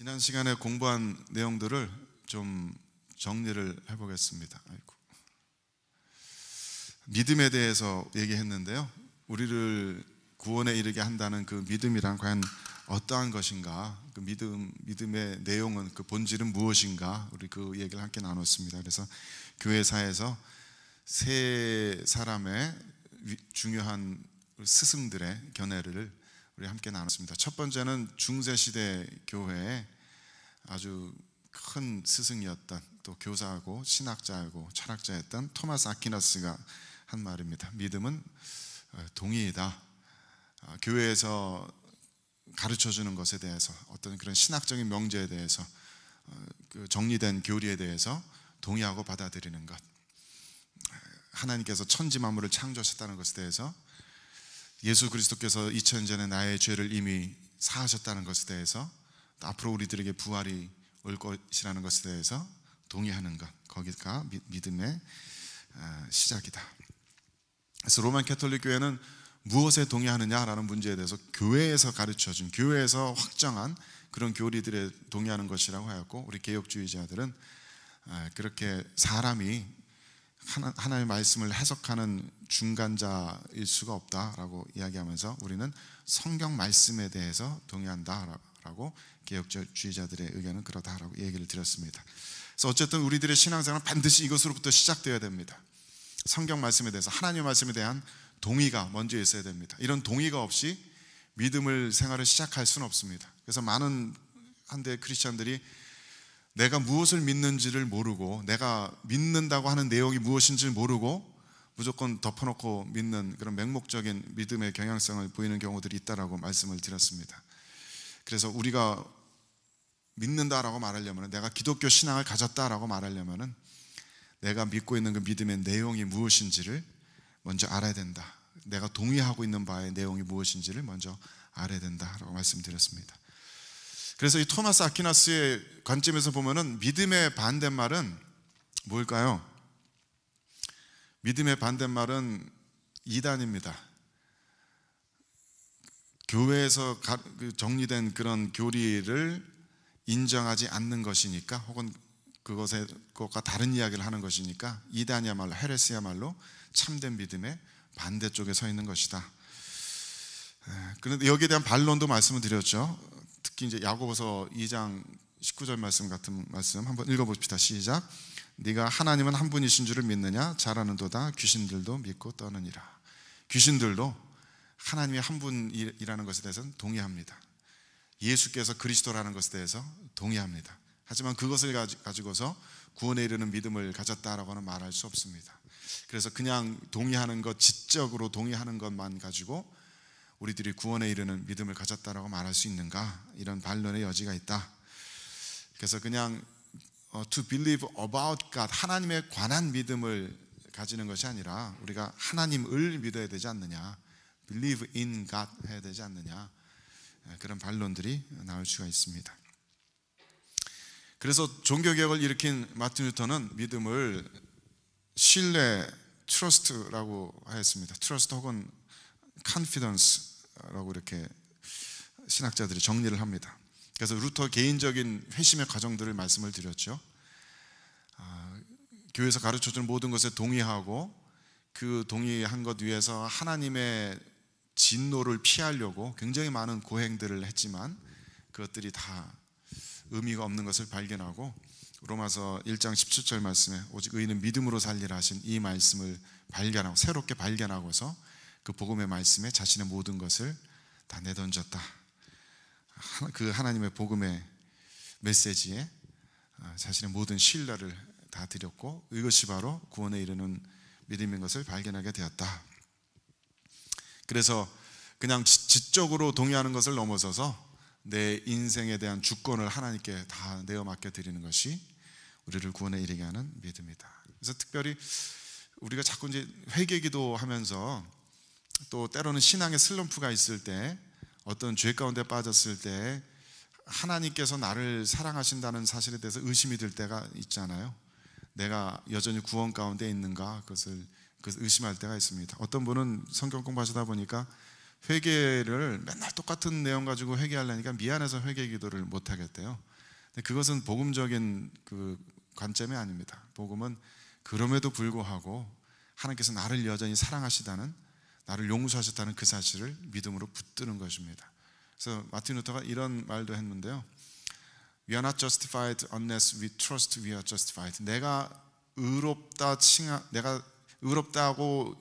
지난 시간에 공부한 내용들을 좀 정리를 해보겠습니다. 믿음에 대해서 얘기했는데요. 우리를 구원에 이르게 한다는 그 믿음이란 과연 어떠한 것인가? 그 믿음의 내용은, 그 본질은 무엇인가? 우리 그 얘기를 함께 나눴습니다. 그래서 교회사에서 세 사람의 중요한 스승들의 견해를 우리 함께 나눴습니다. 첫 번째는 중세시대 교회에 아주 큰 스승이었던, 또 교사하고 신학자이고 철학자였던 토마스 아퀴나스가 한 말입니다. 믿음은 동의이다. 교회에서 가르쳐주는 것에 대해서, 어떤 그런 신학적인 명제에 대해서, 그 정리된 교리에 대해서 동의하고 받아들이는 것, 하나님께서 천지 만물을 창조하셨다는 것에 대해서, 예수 그리스도께서 2000년 전에 나의 죄를 이미 사하셨다는 것에 대해서, 또 앞으로 우리들에게 부활이 올 것이라는 것에 대해서 동의하는 것, 거기가 믿음의 시작이다. 그래서 로만 캐톨릭 교회는 무엇에 동의하느냐라는 문제에 대해서 교회에서 가르쳐준, 교회에서 확정한 그런 교리들에 동의하는 것이라고 하였고, 우리 개혁주의자들은 그렇게 사람이 하나님의 말씀을 해석하는 중간자일 수가 없다라고 이야기하면서 우리는 성경 말씀에 대해서 동의한다라고, 개혁주의자들의 의견은 그러다라고 얘기를 드렸습니다. 그래서 어쨌든 우리들의 신앙생활은 반드시 이것으로부터 시작되어야 됩니다. 성경 말씀에 대해서, 하나님의 말씀에 대한 동의가 먼저 있어야 됩니다. 이런 동의가 없이 믿음을 생활을 시작할 수는 없습니다. 그래서 많은 한대 크리스찬들이 내가 무엇을 믿는지를 모르고, 내가 믿는다고 하는 내용이 무엇인지를 모르고 무조건 덮어놓고 믿는 그런 맹목적인 믿음의 경향성을 보이는 경우들이 있다라고 말씀을 드렸습니다. 그래서 우리가 믿는다라고 말하려면, 내가 기독교 신앙을 가졌다라고 말하려면 내가 믿고 있는 그 믿음의 내용이 무엇인지를 먼저 알아야 된다. 내가 동의하고 있는 바의 내용이 무엇인지를 먼저 알아야 된다라고 말씀드렸습니다. 그래서 이 토마스 아퀴나스의 관점에서 보면은 믿음의 반대말은 뭘까요? 믿음의 반대말은 이단입니다. 교회에서 정리된 그런 교리를 인정하지 않는 것이니까, 혹은 그것과 다른 이야기를 하는 것이니까, 이단이야말로, 헤레스야말로 참된 믿음의 반대쪽에 서 있는 것이다. 그런데 여기에 대한 반론도 말씀을 드렸죠. 특히 이제 야고보서 2장 19절 말씀 같은 말씀 한번 읽어봅시다. 시작. 네가 하나님은 한 분이신 줄을 믿느냐? 잘하는도다. 귀신들도 믿고 떠느니라. 귀신들도 하나님이 한 분이라는 것에 대해서는 동의합니다. 예수께서 그리스도라는 것에 대해서 동의합니다. 하지만 그것을 가지고서 구원에 이르는 믿음을 가졌다라고는 말할 수 없습니다. 그래서 그냥 동의하는 것, 지적으로 동의하는 것만 가지고 우리들이 구원에 이르는 믿음을 가졌다라고 말할 수 있는가? 이런 반론의 여지가 있다. 그래서 그냥 to believe about God, 하나님에 관한 믿음을 가지는 것이 아니라 우리가 하나님을 믿어야 되지 않느냐, believe in God 해야 되지 않느냐, 그런 반론들이 나올 수가 있습니다. 그래서 종교개혁을 일으킨 마틴 루터는 믿음을 신뢰, trust라고 하였습니다. trust 혹은 confidence라고 이렇게 신학자들이 정리를 합니다. 그래서 루터 개인적인 회심의 과정들을 말씀을 드렸죠. 교회에서 가르쳐주는 모든 것에 동의하고, 그 동의한 것 위해서 하나님의 진노를 피하려고 굉장히 많은 고행들을 했지만 그것들이 다 의미가 없는 것을 발견하고, 로마서 1장 17절 말씀에 오직 의인은 믿음으로 살리라 하신 이 말씀을 발견하고, 새롭게 발견하고서 그 복음의 말씀에 자신의 모든 것을 다 내던졌다. 그 하나님의 복음의 메시지에 자신의 모든 신뢰를 다 드렸고, 이것이 바로 구원에 이르는 믿음인 것을 발견하게 되었다. 그래서 그냥 지적으로 동의하는 것을 넘어서서 내 인생에 대한 주권을 하나님께 다 내어 맡겨 드리는 것이 우리를 구원에 이르게 하는 믿음이다. 그래서 특별히 우리가 자꾸 이제 회개기도 하면서, 또 때로는 신앙의 슬럼프가 있을 때, 어떤 죄 가운데 빠졌을 때 하나님께서 나를 사랑하신다는 사실에 대해서 의심이 들 때가 있잖아요. 내가 여전히 구원 가운데 있는가, 그것을 의심할 때가 있습니다. 어떤 분은 성경 공부하시다 보니까 회개를 맨날 똑같은 내용 가지고 회개하려니까 미안해서 회개 기도를 못 하겠대요. 근데 그것은 복음적인 그 관점이 아닙니다. 복음은 그럼에도 불구하고 하나님께서 나를 여전히 사랑하시다는, 나를 용서하셨다는 그 사실을 믿음으로 붙드는 것입니다. 그래서 마틴 루터가 이런 말도 했는데요. We are not justified unless we trust we are justified. 내가 의롭다고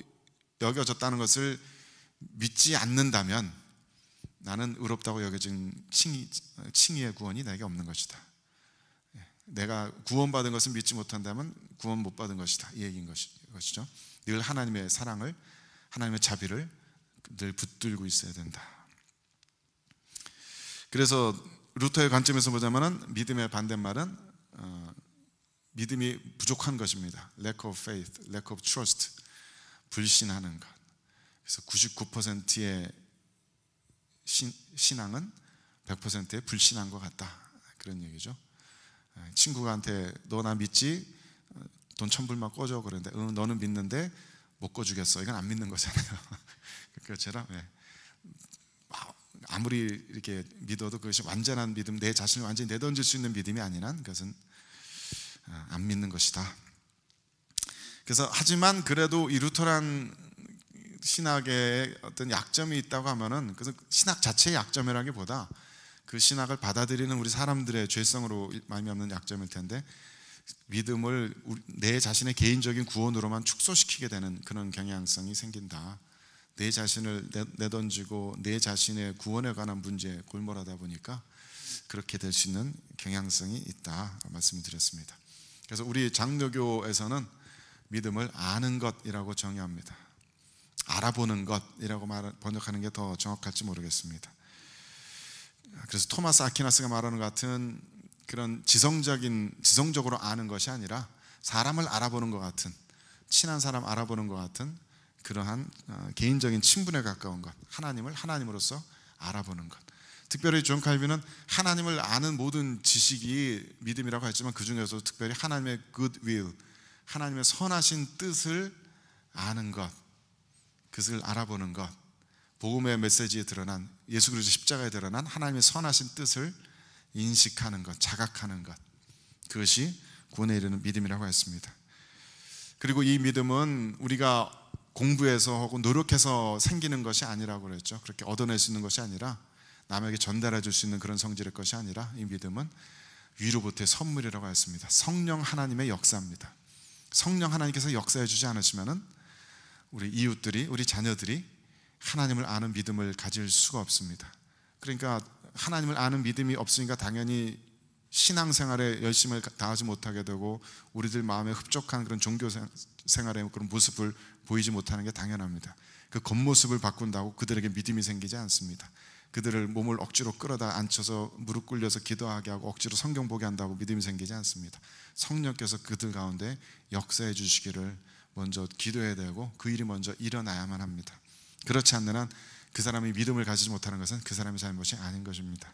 여겨졌다는 것을 믿지 않는다면 나는 의롭다고 여겨진 칭의의 구원이 내게 없는 것이다. 내가 구원받은 것을 믿지 못한다면 구원 못 받은 것이다, 이 얘기인 것이죠. 늘 하나님의 사랑을, 하나님의 자비를 늘 붙들고 있어야 된다. 그래서 루터의 관점에서 보자면 믿음의 반대말은 믿음이 부족한 것입니다. Lack of faith, lack of trust, 불신하는 것. 그래서 99%의 신앙은 100%의 불신한 것 같다, 그런 얘기죠. 친구한테 너 나 믿지? 돈 1,000불만 꿔줘. 그런데 너는 믿는데 못 꿔주겠어. 이건 안 믿는 거잖아요. 그것처럼 아무리 이렇게 믿어도 그것이 완전한 믿음, 내 자신을 완전히 내던질 수 있는 믿음이 아닌 한 그것은 안 믿는 것이다. 그래서 하지만 그래도 이 루터란 신학의 어떤 약점이 있다고 하면은 그것은 신학 자체의 약점이라기보다 그 신학을 받아들이는 우리 사람들의 죄성으로 말미암는 약점일 텐데, 믿음을 내 자신의 개인적인 구원으로만 축소시키게 되는 그런 경향성이 생긴다. 내 자신을 내던지고 내 자신의 구원에 관한 문제에 골몰하다 보니까 그렇게 될 수 있는 경향성이 있다 말씀을 드렸습니다. 그래서 우리 장로교에서는 믿음을 아는 것이라고 정의합니다. 알아보는 것이라고 번역하는 게 더 정확할지 모르겠습니다. 그래서 토마스 아퀴나스가 말하는 것 같은 그런 지성적으로 아는 것이 아니라 사람을 알아보는 것 같은, 친한 사람 알아보는 것 같은 그러한 개인적인 친분에 가까운 것, 하나님을 하나님으로서 알아보는 것. 특별히 존 칼빈은 하나님을 아는 모든 지식이 믿음이라고 했지만 그 중에서도 특별히 하나님의 good will, 하나님의 선하신 뜻을 아는 것, 그것을 알아보는 것, 복음의 메시지에 드러난, 예수 그리스도 십자가에 드러난 하나님의 선하신 뜻을 인식하는 것, 자각하는 것, 그것이 구원에 이르는 믿음이라고 했습니다. 그리고 이 믿음은 우리가 공부해서 하고 노력해서 생기는 것이 아니라고 그랬죠. 그렇게 얻어낼 수 있는 것이 아니라, 남에게 전달해 줄 수 있는 그런 성질의 것이 아니라, 이 믿음은 위로부터의 선물이라고 했습니다. 성령 하나님의 역사입니다. 성령 하나님께서 역사해 주지 않으시면은 우리 이웃들이, 우리 자녀들이 하나님을 아는 믿음을 가질 수가 없습니다. 그러니까 하나님을 아는 믿음이 없으니까 당연히 신앙생활에 열심을 다하지 못하게 되고 우리들 마음에 흡족한 그런 종교생활의 그런 모습을 보이지 못하는 게 당연합니다. 그 겉모습을 바꾼다고 그들에게 믿음이 생기지 않습니다. 그들을 몸을 억지로 끌어다 앉혀서 무릎 꿇려서 기도하게 하고 억지로 성경 보게 한다고 믿음이 생기지 않습니다. 성령께서 그들 가운데 역사해 주시기를 먼저 기도해야 되고 그 일이 먼저 일어나야만 합니다. 그렇지 않는 한 그 사람이 믿음을 가지지 못하는 것은 그 사람의 잘못이 아닌 것입니다.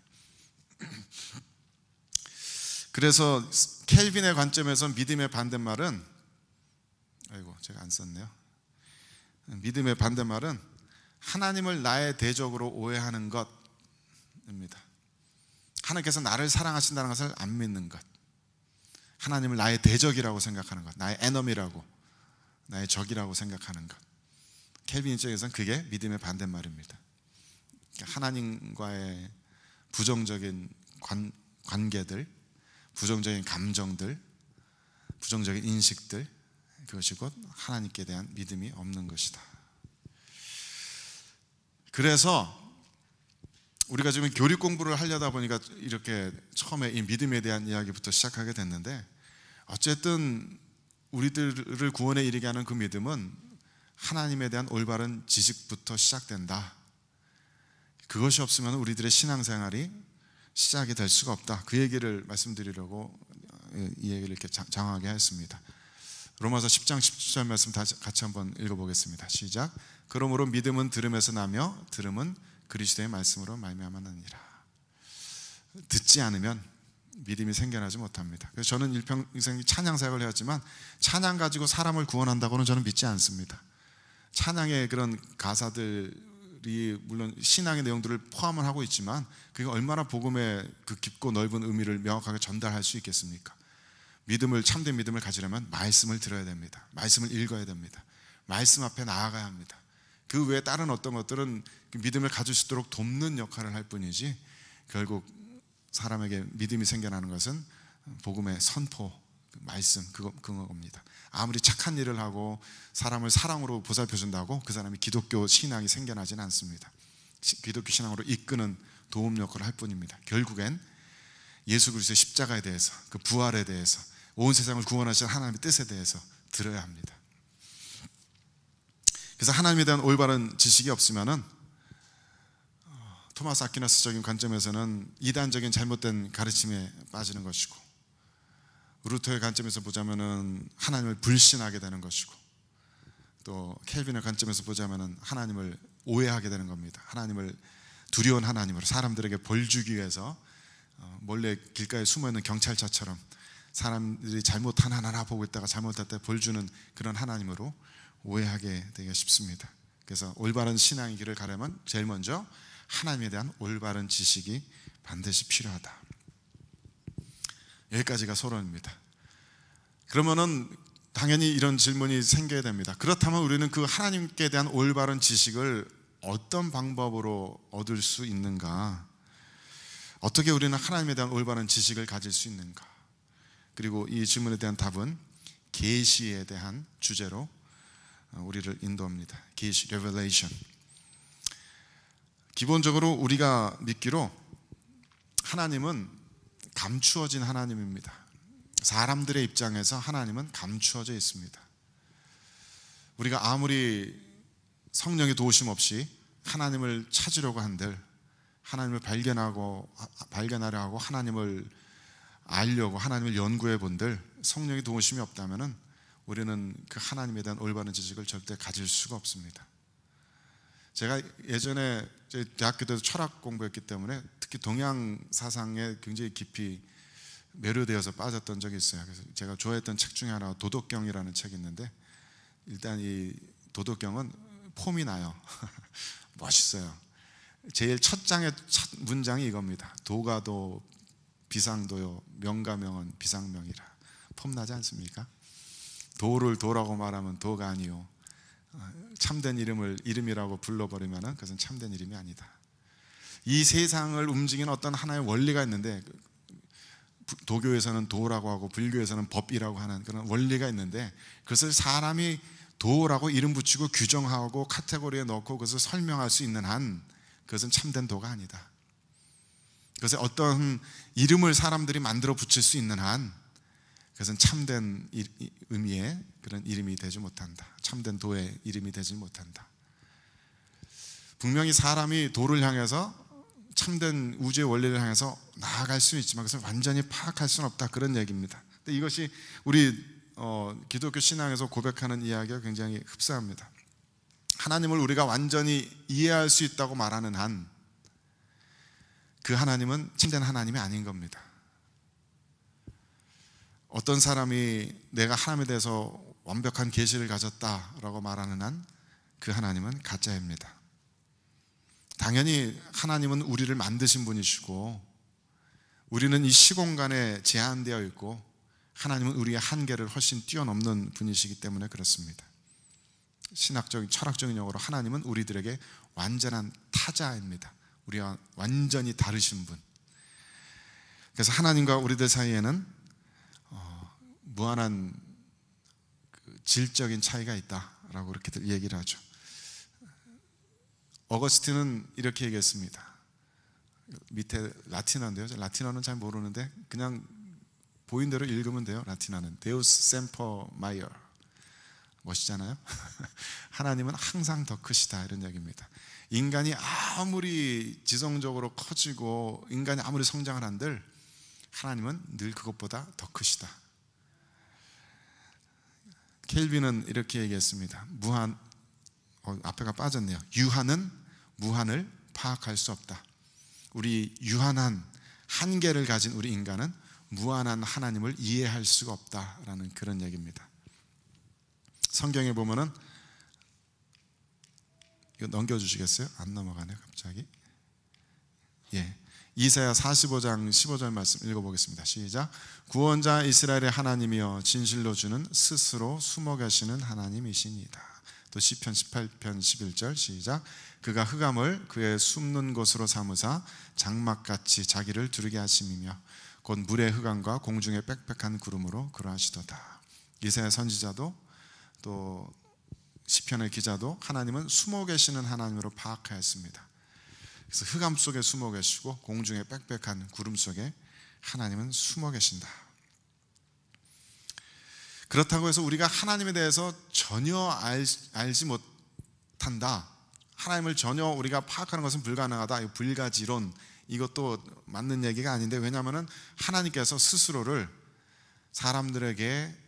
그래서 켈빈의 관점에서 믿음의 반대말은, 제가 안 썼네요. 믿음의 반대말은 하나님을 나의 대적으로 오해하는 것입니다. 하나님께서 나를 사랑하신다는 것을 안 믿는 것, 하나님을 나의 대적이라고 생각하는 것, 나의 에너미라고, 나의 적이라고 생각하는 것. 켈빈 입장에서는 그게 믿음의 반대말입니다. 하나님과의 부정적인 관계들, 부정적인 감정들, 부정적인 인식들, 그것이 곧 하나님께 대한 믿음이 없는 것이다. 그래서 우리가 지금 교리 공부를 하려다 보니까 이렇게 처음에 이 믿음에 대한 이야기부터 시작하게 됐는데, 어쨌든 우리들을 구원에 이르게 하는 그 믿음은 하나님에 대한 올바른 지식부터 시작된다. 그것이 없으면 우리들의 신앙생활이 시작이 될 수가 없다. 그 얘기를 말씀드리려고 이 얘기를 이렇게 장하게 했습니다. 로마서 10장 17절 말씀 같이 한번 읽어보겠습니다. 시작. 그러므로 믿음은 들음에서 나며 들음은 그리스도의 말씀으로 말미암았느니라. 듣지 않으면 믿음이 생겨나지 못합니다. 그래서 저는 일평생 찬양 사역을 해왔지만 찬양 가지고 사람을 구원한다고는 저는 믿지 않습니다. 찬양의 그런 가사들이 내용들이 물론 신앙의 내용들을 포함을 하고 있지만 그게 얼마나 복음의 그 깊고 넓은 의미를 명확하게 전달할 수 있겠습니까? 참된 믿음을 가지려면 말씀을 들어야 됩니다. 말씀을 읽어야 됩니다. 말씀 앞에 나아가야 합니다. 그 외에 다른 어떤 것들은 그 믿음을 가질 수 있도록 돕는 역할을 할 뿐이지, 결국 사람에게 믿음이 생겨나는 것은 복음의 선포, 말씀, 그겁니다. 아무리 착한 일을 하고 사람을 사랑으로 보살펴 준다고 그 사람이 기독교 신앙이 생겨나지는 않습니다. 기독교 신앙으로 이끄는 도움 역할을 할 뿐입니다. 결국엔 예수 그리스도의 십자가에 대해서, 그 부활에 대해서, 온 세상을 구원하신 하나님의 뜻에 대해서 들어야 합니다. 그래서 하나님에 대한 올바른 지식이 없으면은 토마스 아퀴나스적인 관점에서는 이단적인 잘못된 가르침에 빠지는 것이고, 루터의 관점에서 보자면은 하나님을 불신하게 되는 것이고, 또 켈빈의 관점에서 보자면은 하나님을 오해하게 되는 겁니다. 하나님을 두려운 하나님으로, 사람들에게 벌 주기 위해서 몰래 길가에 숨어있는 경찰차처럼 사람들이 잘못한 하나 보고 있다가 잘못할 때 벌 주는 그런 하나님으로 오해하게 되기가 쉽습니다. 그래서 올바른 신앙의 길을 가려면 제일 먼저 하나님에 대한 올바른 지식이 반드시 필요하다. 여기까지가 서론입니다. 그러면은 당연히 이런 질문이 생겨야 됩니다. 그렇다면 우리는 그 하나님께 대한 올바른 지식을 어떤 방법으로 얻을 수 있는가? 어떻게 우리는 하나님에 대한 올바른 지식을 가질 수 있는가? 그리고 이 질문에 대한 답은 계시에 대한 주제로 우리를 인도합니다. 계시, revelation. 기본적으로 우리가 믿기로 하나님은 감추어진 하나님입니다. 사람들의 입장에서 하나님은 감추어져 있습니다. 우리가 아무리 성령의 도우심 없이 하나님을 찾으려고 한들, 하나님을 발견하려 하고 하나님을 알려고 하나님을 연구해 본들 성령의 도우심이 없다면은 우리는 그 하나님에 대한 올바른 지식을 절대 가질 수가 없습니다. 제가 예전에 대학교 때도 철학 공부했기 때문에 특히 동양 사상에 굉장히 깊이 매료되어서 빠졌던 적이 있어요. 그래서 제가 좋아했던 책 중에 하나가 도덕경이라는 책이 있는데, 일단 이 도덕경은 폼이 나요. 멋있어요. 제일 첫 장의 첫 문장이 이겁니다. 도가도 비상도요, 명가명은 비상명이라. 폼나지 않습니까? 도를 도라고 말하면 도가 아니요, 참된 이름을 이름이라고 불러버리면 그것은 참된 이름이 아니다. 이 세상을 움직이는 어떤 하나의 원리가 있는데, 도교에서는 도라고 하고 불교에서는 법이라고 하는 그런 원리가 있는데, 그것을 사람이 도라고 이름 붙이고 규정하고 카테고리에 넣고 그것을 설명할 수 있는 한 그것은 참된 도가 아니다. 그것에 어떤 이름을 사람들이 만들어 붙일 수 있는 한 그것은 참된 의미의 그런 이름이 되지 못한다. 참된 도의 이름이 되지 못한다. 분명히 사람이 도를 향해서, 참된 우주의 원리를 향해서 나아갈 수는 있지만 그것을 완전히 파악할 수는 없다, 그런 얘기입니다. 근데 이것이 우리 기독교 신앙에서 고백하는 이야기가 굉장히 흡사합니다. 하나님을 우리가 완전히 이해할 수 있다고 말하는 한 그 하나님은 참된 하나님이 아닌 겁니다. 어떤 사람이 내가 하나님에 대해서 완벽한 계시를 가졌다라고 말하는 한 그 하나님은 가짜입니다. 당연히 하나님은 우리를 만드신 분이시고 우리는 이 시공간에 제한되어 있고 하나님은 우리의 한계를 훨씬 뛰어넘는 분이시기 때문에 그렇습니다. 신학적인, 철학적인 용어로 하나님은 우리들에게 완전한 타자입니다. 우리와 완전히 다르신 분. 그래서 하나님과 우리들 사이에는 무한한 질적인 차이가 있다라고 그렇게 얘기를 하죠. 어거스틴은 이렇게 얘기했습니다. 밑에 라틴어인데요, 라틴어는 잘 모르는데 그냥 보인 대로 읽으면 돼요. 라틴어는 데우스 셈퍼 마이어. 멋있잖아요. 하나님은 항상 더 크시다, 이런 얘기입니다. 인간이 아무리 지성적으로 커지고 인간이 아무리 성장을 한들 하나님은 늘 그것보다 더 크시다. 켈빈은 이렇게 얘기했습니다. 앞에가 빠졌네요. 유한은 무한을 파악할 수 없다. 우리 유한한 한계를 가진 우리 인간은 무한한 하나님을 이해할 수가 없다라는 그런 얘기입니다. 성경에 보면은 이거 넘겨주시겠어요? 안 넘어가네 갑자기. 예, 이사야 45장 15절 말씀 읽어보겠습니다. 시작. 구원자 이스라엘의 하나님이여 진실로 주는 스스로 숨어 계시는 하나님이시니이다. 또 시편 18편 11절 시작. 그가 흑암을 그의 숨는 곳으로 삼으사 장막같이 자기를 두르게 하심이며 곧 물의 흑암과 공중의 빽빽한 구름으로 그러하시도다. 이사야 선지자도 또 시편의 기자도 하나님은 숨어 계시는 하나님으로 파악하였습니다. 그래서 흑암 속에 숨어 계시고 공중의 빽빽한 구름 속에 하나님은 숨어 계신다. 그렇다고 해서 우리가 하나님에 대해서 전혀 알지 못한다, 하나님을 전혀 우리가 파악하는 것은 불가능하다, 이 불가지론, 이것도 맞는 얘기가 아닌데, 왜냐하면 하나님께서 스스로를 사람들에게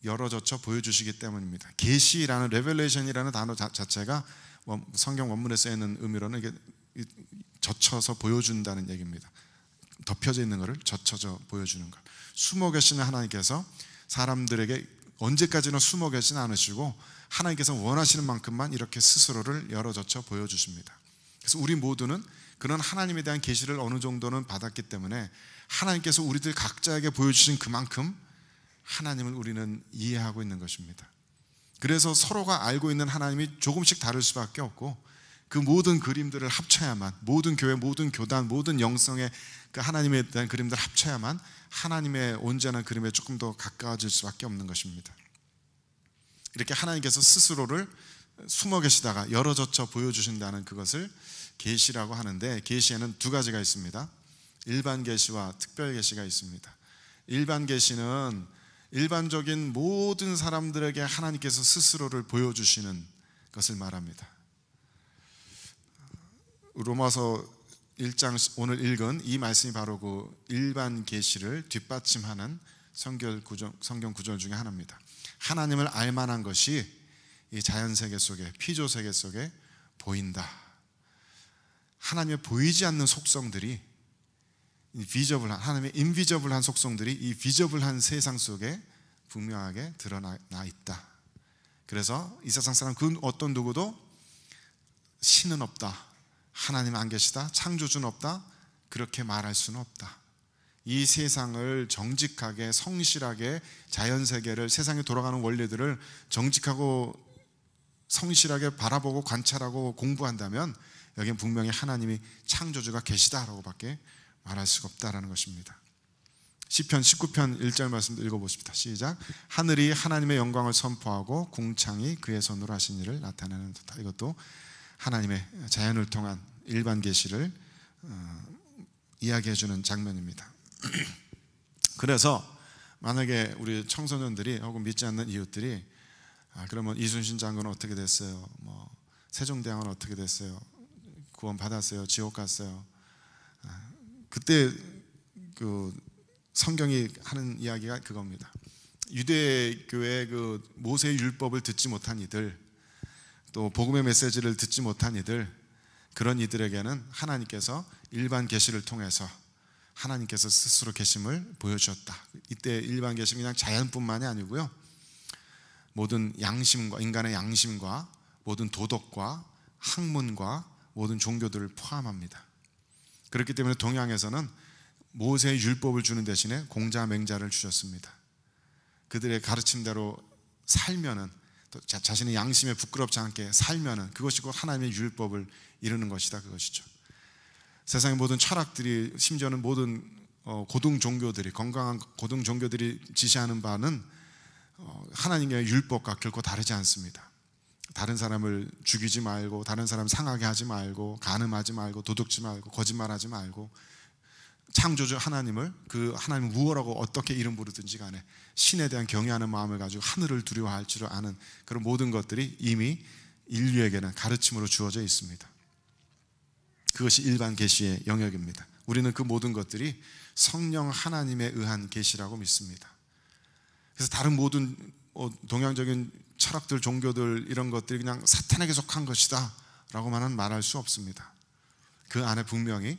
열어젖혀 보여주시기 때문입니다. 계시라는 레벨레이션이라는 단어 자체가 성경 원문에 쓰여있는 의미로는 이게 젖혀서 보여준다는 얘기입니다. 덮여져 있는 것을 젖혀져 보여주는 것. 숨어 계시는 하나님께서 사람들에게 언제까지나 숨어 계시지 않으시고 하나님께서 원하시는 만큼만 이렇게 스스로를 열어젖혀 보여주십니다. 그래서 우리 모두는 그런 하나님에 대한 계시를 어느 정도는 받았기 때문에 하나님께서 우리들 각자에게 보여주신 그만큼 하나님을 우리는 이해하고 있는 것입니다. 그래서 서로가 알고 있는 하나님이 조금씩 다를 수밖에 없고, 그 모든 그림들을 합쳐야만, 모든 교회, 모든 교단, 모든 영성의 그 하나님에 대한 그림들을 합쳐야만 하나님의 온전한 그림에 조금 더 가까워질 수밖에 없는 것입니다. 이렇게 하나님께서 스스로를 숨어 계시다가 열어젖혀 보여주신다는 그것을 계시라고 하는데, 계시에는 두 가지가 있습니다. 일반 계시와 특별 계시가 있습니다. 일반 계시는 일반적인 모든 사람들에게 하나님께서 스스로를 보여주시는 것을 말합니다. 로마서 1장 오늘 읽은 이 말씀이 바로 그 일반 계시를 뒷받침하는 성경 구절 중에 하나입니다. 하나님을 알만한 것이 이 자연세계 속에, 피조세계 속에 보인다. 하나님의 보이지 않는 속성들이, 비저블한, 하나님의 인비저블한 속성들이 이 비저블한 세상 속에 분명하게 드러나 있다. 그래서 이 세상 사람 그 어떤 누구도 신은 없다, 하나님 안 계시다, 창조주는 없다, 그렇게 말할 수는 없다. 이 세상을 정직하게, 성실하게, 자연세계를, 세상에 돌아가는 원리들을 정직하고 성실하게 바라보고 관찰하고 공부한다면 여기는 분명히 하나님이 창조주가 계시다라고 밖에 말할 수가 없다라는 것입니다. 시편 19편 1절 말씀 읽어보십시다. 시작. 하늘이 하나님의 영광을 선포하고 궁창이 그의 손으로 하신 일을 나타내는 듯다. 이것도 하나님의 자연을 통한 일반 계시를 이야기해주는 장면입니다. 그래서 만약에 우리 청소년들이 혹은 믿지 않는 이웃들이 그러면 이순신 장군은 어떻게 됐어요? 세종대왕은 어떻게 됐어요? 구원 받았어요? 지옥 갔어요? 그때 그 성경이 하는 이야기가 그겁니다. 유대교의 그 모세의 율법을 듣지 못한 이들, 또 복음의 메시지를 듣지 못한 이들, 그런 이들에게는 하나님께서 일반 계시를 통해서 하나님께서 스스로 계심을 보여주셨다. 이때 일반 계시는 그냥 자연뿐만이 아니고요, 모든 양심과, 인간의 양심과 모든 도덕과 학문과 모든 종교들을 포함합니다. 그렇기 때문에 동양에서는 모세의 율법을 주는 대신에 공자 맹자를 주셨습니다. 그들의 가르침대로 살면은, 또 자신의 양심에 부끄럽지 않게 살면은 그것이 곧 하나님의 율법을 이루는 것이다, 그것이죠. 세상의 모든 철학들이, 심지어는 모든 고등 종교들이, 건강한 고등 종교들이 지시하는 바는 하나님의 율법과 결코 다르지 않습니다. 다른 사람을 죽이지 말고, 다른 사람 상하게 하지 말고, 간음하지 말고, 도둑지 말고, 거짓말하지 말고, 창조주 하나님을, 그 하나님을 무엇라고 어떻게 이름 부르든지 간에 신에 대한 경외하는 마음을 가지고 하늘을 두려워할 줄 아는 그런 모든 것들이 이미 인류에게는 가르침으로 주어져 있습니다. 그것이 일반 계시의 영역입니다. 우리는 그 모든 것들이 성령 하나님에 의한 계시라고 믿습니다. 그래서 다른 모든 동양적인 철학들, 종교들, 이런 것들이 그냥 사탄에게 속한 것이다 라고만은 말할 수 없습니다. 그 안에 분명히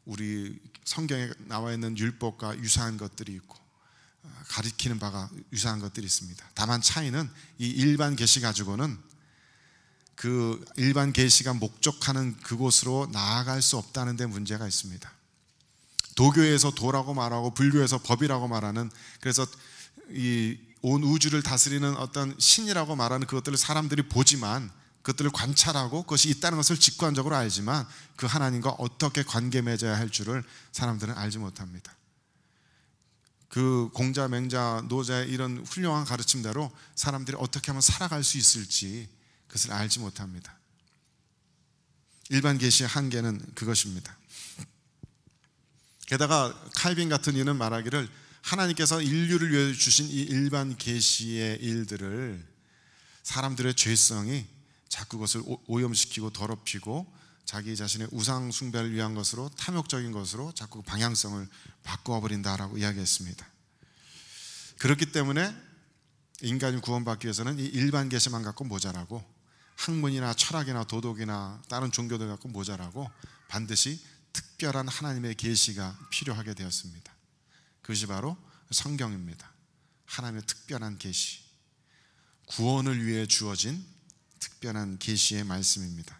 우리 성경에 나와 있는 율법과 유사한 것들이 있고 가리키는 바가 유사한 것들이 있습니다. 다만 차이는 이 일반 계시 가지고는 그 일반 계시가 목적하는 그곳으로 나아갈 수 없다는 데 문제가 있습니다. 도교에서 도라고 말하고 불교에서 법이라고 말하는, 그래서 이 온 우주를 다스리는 어떤 신이라고 말하는 그것들을 사람들이 보지만, 그것들을 관찰하고 그것이 있다는 것을 직관적으로 알지만 그 하나님과 어떻게 관계 맺어야 할 줄을 사람들은 알지 못합니다. 그 공자, 맹자, 노자의 이런 훌륭한 가르침대로 사람들이 어떻게 하면 살아갈 수 있을지 그것을 알지 못합니다. 일반 계시의 한계는 그것입니다. 게다가 칼빈 같은 이는 말하기를, 하나님께서 인류를 위해 주신 이 일반 계시의 일들을 사람들의 죄성이 자꾸 그것을 오염시키고 더럽히고 자기 자신의 우상 숭배를 위한 것으로, 탐욕적인 것으로 자꾸 방향성을 바꾸어 버린다라고 이야기했습니다. 그렇기 때문에 인간이 구원받기 위해서는 이 일반 계시만 갖고 모자라고, 학문이나 철학이나 도덕이나 다른 종교들 갖고 모자라고, 반드시 특별한 하나님의 계시가 필요하게 되었습니다. 그것이 바로 성경입니다. 하나님의 특별한 계시, 구원을 위해 주어진 특별한 계시의 말씀입니다.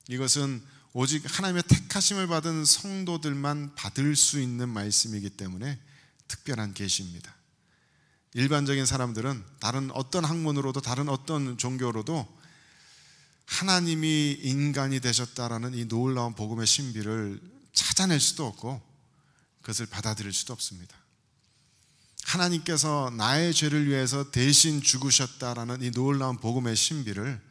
이것은 오직 하나님의 택하심을 받은 성도들만 받을 수 있는 말씀이기 때문에 특별한 계시입니다. 일반적인 사람들은 다른 어떤 학문으로도 다른 어떤 종교로도 하나님이 인간이 되셨다라는 이 놀라운 복음의 신비를 찾아낼 수도 없고 그것을 받아들일 수도 없습니다. 하나님께서 나의 죄를 위해서 대신 죽으셨다라는 이 놀라운 복음의 신비를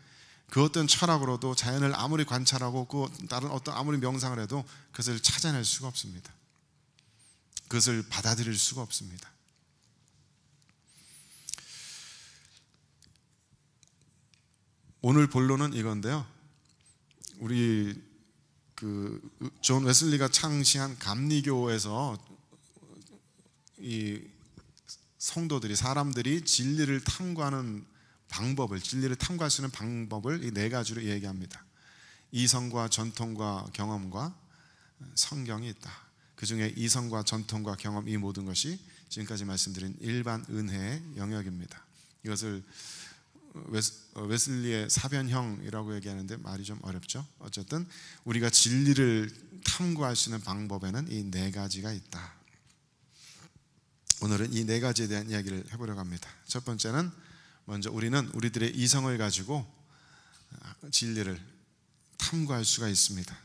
그 어떤 철학으로도, 자연을 아무리 관찰하고 그 다른 어떤 아무리 명상을 해도 그것을 찾아낼 수가 없습니다. 그것을 받아들일 수가 없습니다. 오늘 본론은 이건데요, 우리 존 웨슬리가 창시한 감리교에서 이 성도들이, 사람들이 진리를 탐구하는 방법을, 진리를 탐구할 수 있는 방법을 이 네 가지로 얘기합니다. 이성과 전통과 경험과 성경이 있다. 그 중에 이성과 전통과 경험, 이 모든 것이 지금까지 말씀드린 일반 은혜의 영역입니다. 이것을 웨슬리의 사변형이라고 얘기하는데 말이 좀 어렵죠. 어쨌든 우리가 진리를 탐구할 수 있는 방법에는 이 네 가지가 있다. 오늘은 이 네 가지에 대한 이야기를 해보려고 합니다. 첫 번째는, 먼저 우리는 우리들의 이성을 가지고 진리를 탐구할 수가 있습니다.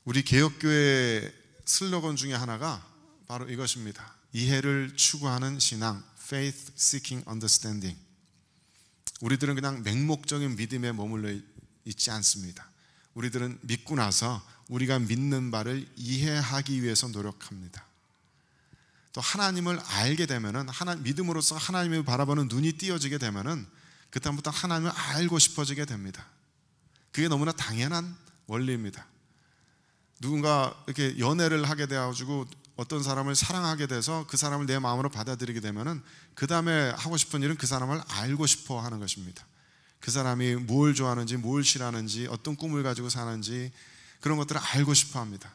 우리 개혁교회 슬로건 중에 하나가 바로 이것입니다. 이해를 추구하는 신앙, Faith Seeking Understanding. 우리들은 그냥 맹목적인 믿음에 머물러 있지 않습니다. 우리들은 믿고 나서 우리가 믿는 바를 이해하기 위해서 노력합니다. 또 하나님을 알게 되면은, 믿음으로써 하나님을 바라보는 눈이 띄어지게 되면은 그다음부터 하나님을 알고 싶어지게 됩니다. 그게 너무나 당연한 원리입니다. 누군가 이렇게 연애를 하게 되어가지고 어떤 사람을 사랑하게 돼서 그 사람을 내 마음으로 받아들이게 되면은 그 다음에 하고 싶은 일은 그 사람을 알고 싶어 하는 것입니다. 그 사람이 뭘 좋아하는지, 뭘 싫어하는지, 어떤 꿈을 가지고 사는지, 그런 것들을 알고 싶어 합니다.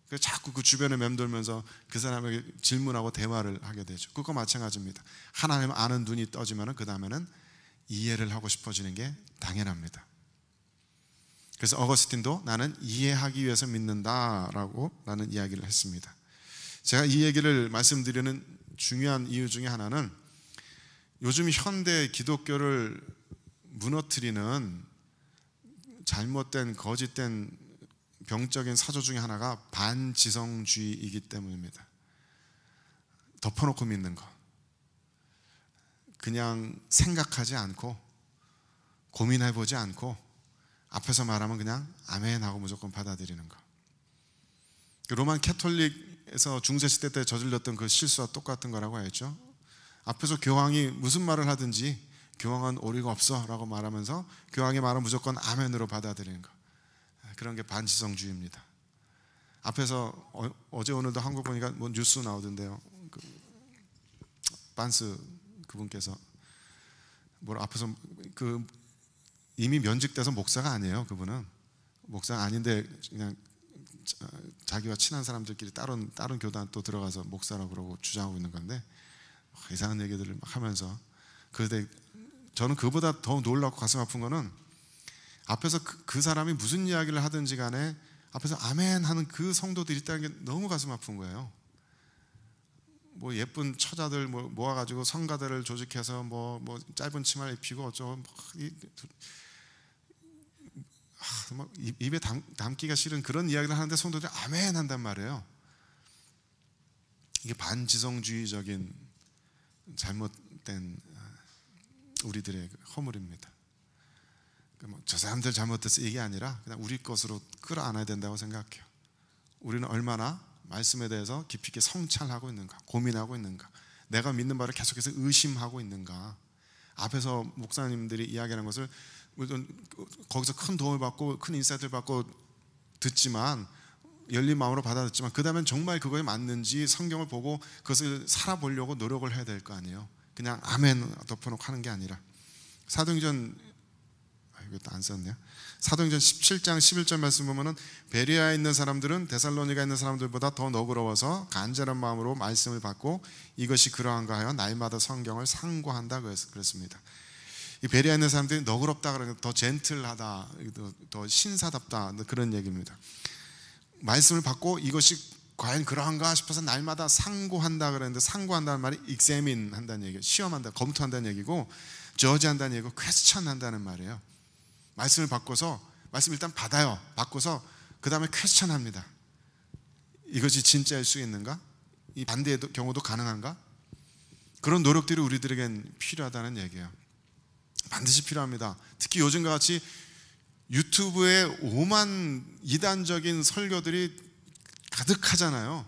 그래서 자꾸 그 주변에 맴돌면서 그 사람에게 질문하고 대화를 하게 되죠. 그거 마찬가지입니다. 하나님 아는 눈이 떠지면은 그 다음에는 이해를 하고 싶어지는 게 당연합니다. 그래서 어거스틴도 나는 이해하기 위해서 믿는다라고 라는 이야기를 했습니다. 제가 이 얘기를 말씀드리는 중요한 이유 중에 하나는, 요즘 현대 기독교를 무너뜨리는 잘못된, 거짓된 병적인 사조 중에 하나가 반지성주의이기 때문입니다. 덮어놓고 믿는 것, 그냥 생각하지 않고 고민해보지 않고 앞에서 말하면 그냥 아멘 하고 무조건 받아들이는 것. 로만 캐톨릭에서 중세시대 때 저질렀던 그 실수와 똑같은 거라고 했죠. 앞에서 교황이 무슨 말을 하든지 교황은 오리가 없어 라고 말하면서 교황의 말은 무조건 아멘으로 받아들이는 것. 그런 게 반지성주의입니다. 앞에서 어제 오늘도 한국 보니까 뭐 뉴스 나오던데요, 반스 그분께서 뭘 앞에서 이미 면직돼서 목사가 아니에요. 그분은 목사가 아닌데 그냥 자기와 친한 사람들끼리 다른 교단 또 들어가서 목사라고 그러고 주장하고 있는 건데, 이상한 얘기들을 막 하면서, 그런데 저는 그보다 더 놀랍고 가슴 아픈 거는 앞에서 그 사람이 무슨 이야기를 하든지 간에 앞에서 아멘 하는 그 성도들이 있다는 게 너무 가슴 아픈 거예요. 뭐 예쁜 처자들 모아가지고 성가대를 조직해서 뭐 짧은 치마를 입히고 어쩌고 입에 담기가 싫은 그런 이야기를 하는데 성도들이 아멘 한단 말이에요. 이게 반지성주의적인 잘못된 우리들의 허물입니다. 저 사람들 잘못해서 이게 아니라 그냥 우리 것으로 끌어안아야 된다고 생각해요. 우리는 얼마나 말씀에 대해서 깊이 있게 성찰하고 있는가, 고민하고 있는가, 내가 믿는 바를 계속해서 의심하고 있는가. 앞에서 목사님들이 이야기하는 것을 거기서 큰 도움을 받고 큰 인사이트를 받고 듣지만 열린 마음으로 받아듣지만 그 다음엔 정말 그거에 맞는지 성경을 보고 그것을 살아보려고 노력을 해야 될 거 아니에요. 그냥 아멘 덮어놓고 하는 게 아니라 사도행전 이것도 안 썼네요. 사도행전 17장 11절 말씀 보면은 베레아에 있는 사람들은 데살로니가에 있는 사람들보다 더 너그러워서 간절한 마음으로 말씀을 받고 이것이 그러한가 하여 날마다 성경을 상고한다 그랬습니다. 이 베레아에 있는 사람들이 너그럽다 그러니까 더 젠틀하다, 더 신사답다 그런 얘기입니다. 말씀을 받고 이것이 과연 그러한가 싶어서 날마다 상고한다 그랬는데 상고한다는 말이 examine 한다는 얘기예요. 시험한다, 검토한다는 얘기고 저지한다는 얘기고 퀘스천 한다는 말이에요. 말씀을 바꿔서 말씀을 일단 받아요. 바꿔서 그 다음에 퀘스천 합니다. 이것이 진짜일 수 있는가? 이 반대의 경우도 가능한가? 그런 노력들이 우리들에겐 필요하다는 얘기예요. 반드시 필요합니다. 특히 요즘과 같이 유튜브에 오만 이단적인 설교들이 가득하잖아요.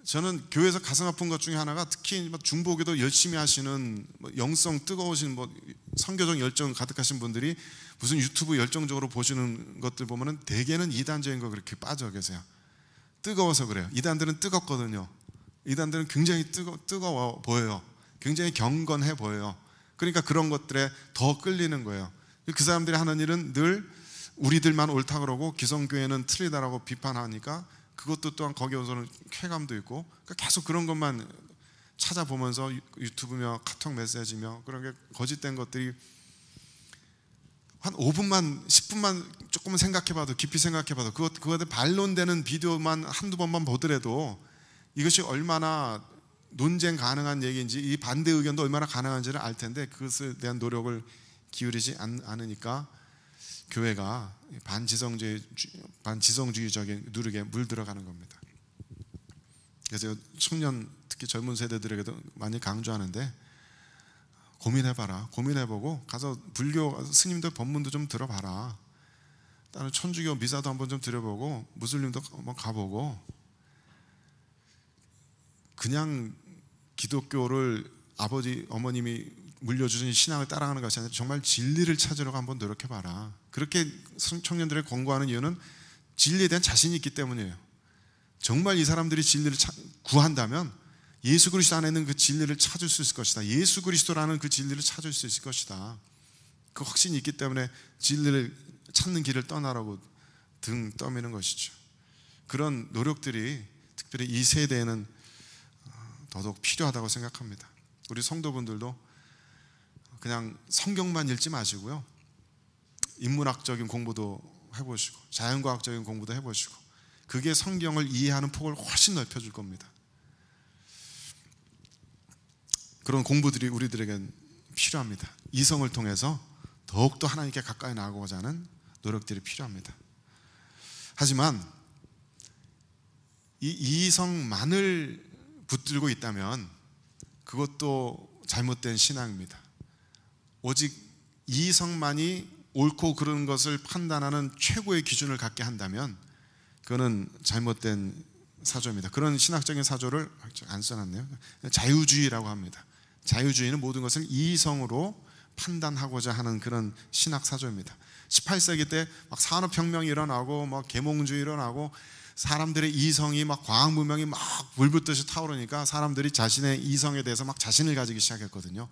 저는 교회에서 가슴 아픈 것 중에 하나가 특히 중보기도 열심히 하시는 영성 뜨거우신 선교적 열정 가득하신 분들이 무슨 유튜브 열정적으로 보시는 것들 보면은 대개는 이단적인 거 그렇게 빠져 계세요. 뜨거워서 그래요. 이단들은 뜨겁거든요. 이단들은 굉장히 뜨거워 보여요. 굉장히 경건해 보여요. 그러니까 그런 것들에 더 끌리는 거예요. 그 사람들이 하는 일은 늘 우리들만 옳다 그러고 기성교회는 틀리다라고 비판하니까 그것도 또한 거기에서는 쾌감도 있고 그러니까 계속 그런 것만 찾아보면서 유튜브며 카톡 메시지며 그런 게 거짓된 것들이 한 5분만 10분만 조금만 생각해봐도 깊이 생각해봐도 그것에 반론되는 비디오만 한두 번만 보더라도 이것이 얼마나 논쟁 가능한 얘기인지 이 반대 의견도 얼마나 가능한지를 알 텐데 그것에 대한 노력을 기울이지 않으니까 교회가 반지성주의적인 누룩에 물들어가는 겁니다. 그래서 청년 특히 젊은 세대들에게도 많이 강조하는데 고민해봐라. 고민해보고 가서 불교 스님들 법문도 좀 들어봐라. 다른 천주교 미사도 한번 좀 들어보고 무슬림도 한번 가보고 그냥 기독교를 아버지 어머님이 물려주신 신앙을 따라가는 것이 아니라 정말 진리를 찾으려고 한번 노력해봐라. 그렇게 청년들을 권고하는 이유는 진리에 대한 자신이 있기 때문이에요. 정말 이 사람들이 진리를 구한다면 예수 그리스도 안에 있는 그 진리를 찾을 수 있을 것이다. 예수 그리스도라는 그 진리를 찾을 수 있을 것이다. 그 확신이 있기 때문에 진리를 찾는 길을 떠나라고 등 떠미는 것이죠. 그런 노력들이 특별히 이 세대에는 더더욱 필요하다고 생각합니다. 우리 성도분들도 그냥 성경만 읽지 마시고요. 인문학적인 공부도 해보시고 자연과학적인 공부도 해보시고 그게 성경을 이해하는 폭을 훨씬 넓혀줄 겁니다. 그런 공부들이 우리들에겐 필요합니다. 이성을 통해서 더욱더 하나님께 가까이 나아가고자 하는 노력들이 필요합니다. 하지만 이 이성만을 붙들고 있다면 그것도 잘못된 신앙입니다. 오직 이성만이 옳고 그른 것을 판단하는 최고의 기준을 갖게 한다면 그거는 잘못된 사조입니다. 그런 신학적인 사조를 안 써놨네요. 자유주의라고 합니다. 자유주의는 모든 것을 이성으로 판단하고자 하는 그런 신학 사조입니다. 18세기 때 막 산업혁명이 일어나고 막 계몽주의 일어나고 사람들의 이성이 막 과학문명이 막 불붙듯이 타오르니까 사람들이 자신의 이성에 대해서 막 자신을 가지기 시작했거든요.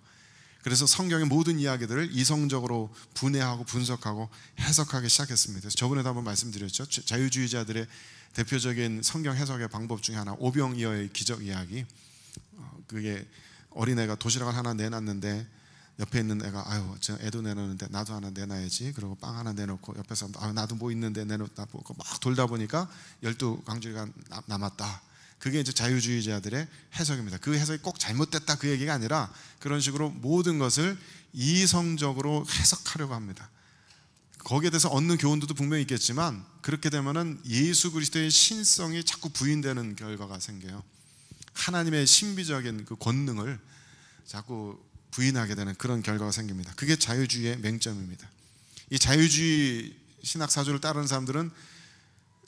그래서 성경의 모든 이야기들을 이성적으로 분해하고 분석하고 해석하기 시작했습니다. 그래서 저번에도 한번 말씀드렸죠. 자유주의자들의 대표적인 성경 해석의 방법 중에 하나 오병이어의 기적 이야기. 그게 어린애가 도시락을 하나 내놨는데 옆에 있는 애가 아유 저 애도 내놓는데 나도 하나 내놔야지. 그리고 빵 하나 내놓고 옆에 사람도 아유 나도 뭐 있는데 내놓다 보고 막 돌다 보니까 12강주리가 남았다. 그게 이제 자유주의자들의 해석입니다. 그 해석이 꼭 잘못됐다 그 얘기가 아니라 그런 식으로 모든 것을 이성적으로 해석하려고 합니다. 거기에 대해서 얻는 교훈도 분명히 있겠지만 그렇게 되면은 예수 그리스도의 신성이 자꾸 부인되는 결과가 생겨요. 하나님의 신비적인 그 권능을 자꾸 부인하게 되는 그런 결과가 생깁니다. 그게 자유주의의 맹점입니다. 이 자유주의 신학사조를 따르는 사람들은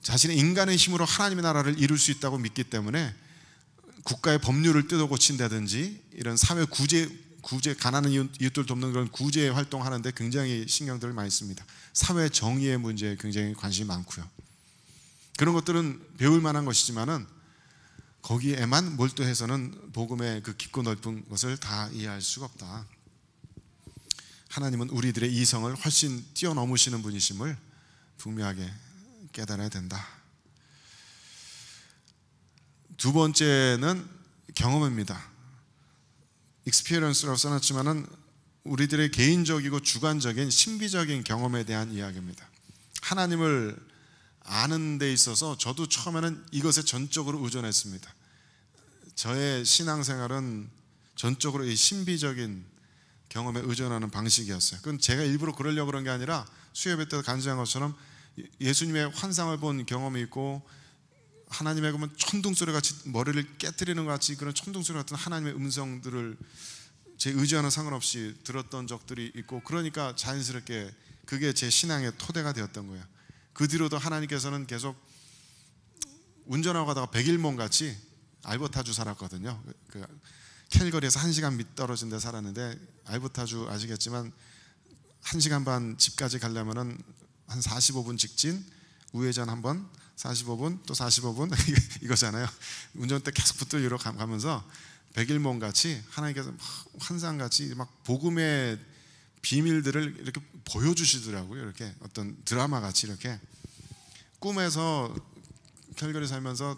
자신의 인간의 힘으로 하나님의 나라를 이룰 수 있다고 믿기 때문에 국가의 법률을 뜯어 고친다든지 이런 사회 구제 가난한 이웃들 돕는 그런 구제 활동하는데 굉장히 신경들을 많이 씁니다. 사회 정의의 문제에 굉장히 관심이 많고요. 그런 것들은 배울 만한 것이지만은 거기에만 몰두해서는 복음의 그 깊고 넓은 것을 다 이해할 수가 없다. 하나님은 우리들의 이성을 훨씬 뛰어넘으시는 분이심을 분명하게 깨달아야 된다. 두 번째는 경험입니다. experience라고 써놨지만은 우리들의 개인적이고 주관적인 신비적인 경험에 대한 이야기입니다. 하나님을 아는 데 있어서 저도 처음에는 이것에 전적으로 의존했습니다. 저의 신앙생활은 전적으로 이 신비적인 경험에 의존하는 방식이었어요. 그건 제가 일부러 그러려고 그런 게 아니라 수요예배 때도 간증한 것처럼 예수님의 환상을 본 경험이 있고 하나님의 그러면 천둥소리 같이 머리를 깨트리는 것 같이 그런 천둥소리 같은 하나님의 음성들을 제 의지와는 상관없이 들었던 적들이 있고 그러니까 자연스럽게 그게 제 신앙의 토대가 되었던 거예요. 그 뒤로도 하나님께서는 계속 운전하고 가다가 백일몽 같이 알버타주 살았거든요. 그 캘거리에서 1시간 밑 떨어진 데 살았는데 알버타주 아시겠지만 1시간 반 집까지 가려면은 한 45분 직진 우회전 한번 45분 또 45분 이거잖아요. 운전대 계속 붙들려 가면서 백일몽 같이 하나님께서 막 환상같이 막 복음의 비밀들을 이렇게 보여주시더라고요. 이렇게 어떤 드라마 같이 이렇게 꿈에서 캘거리 살면서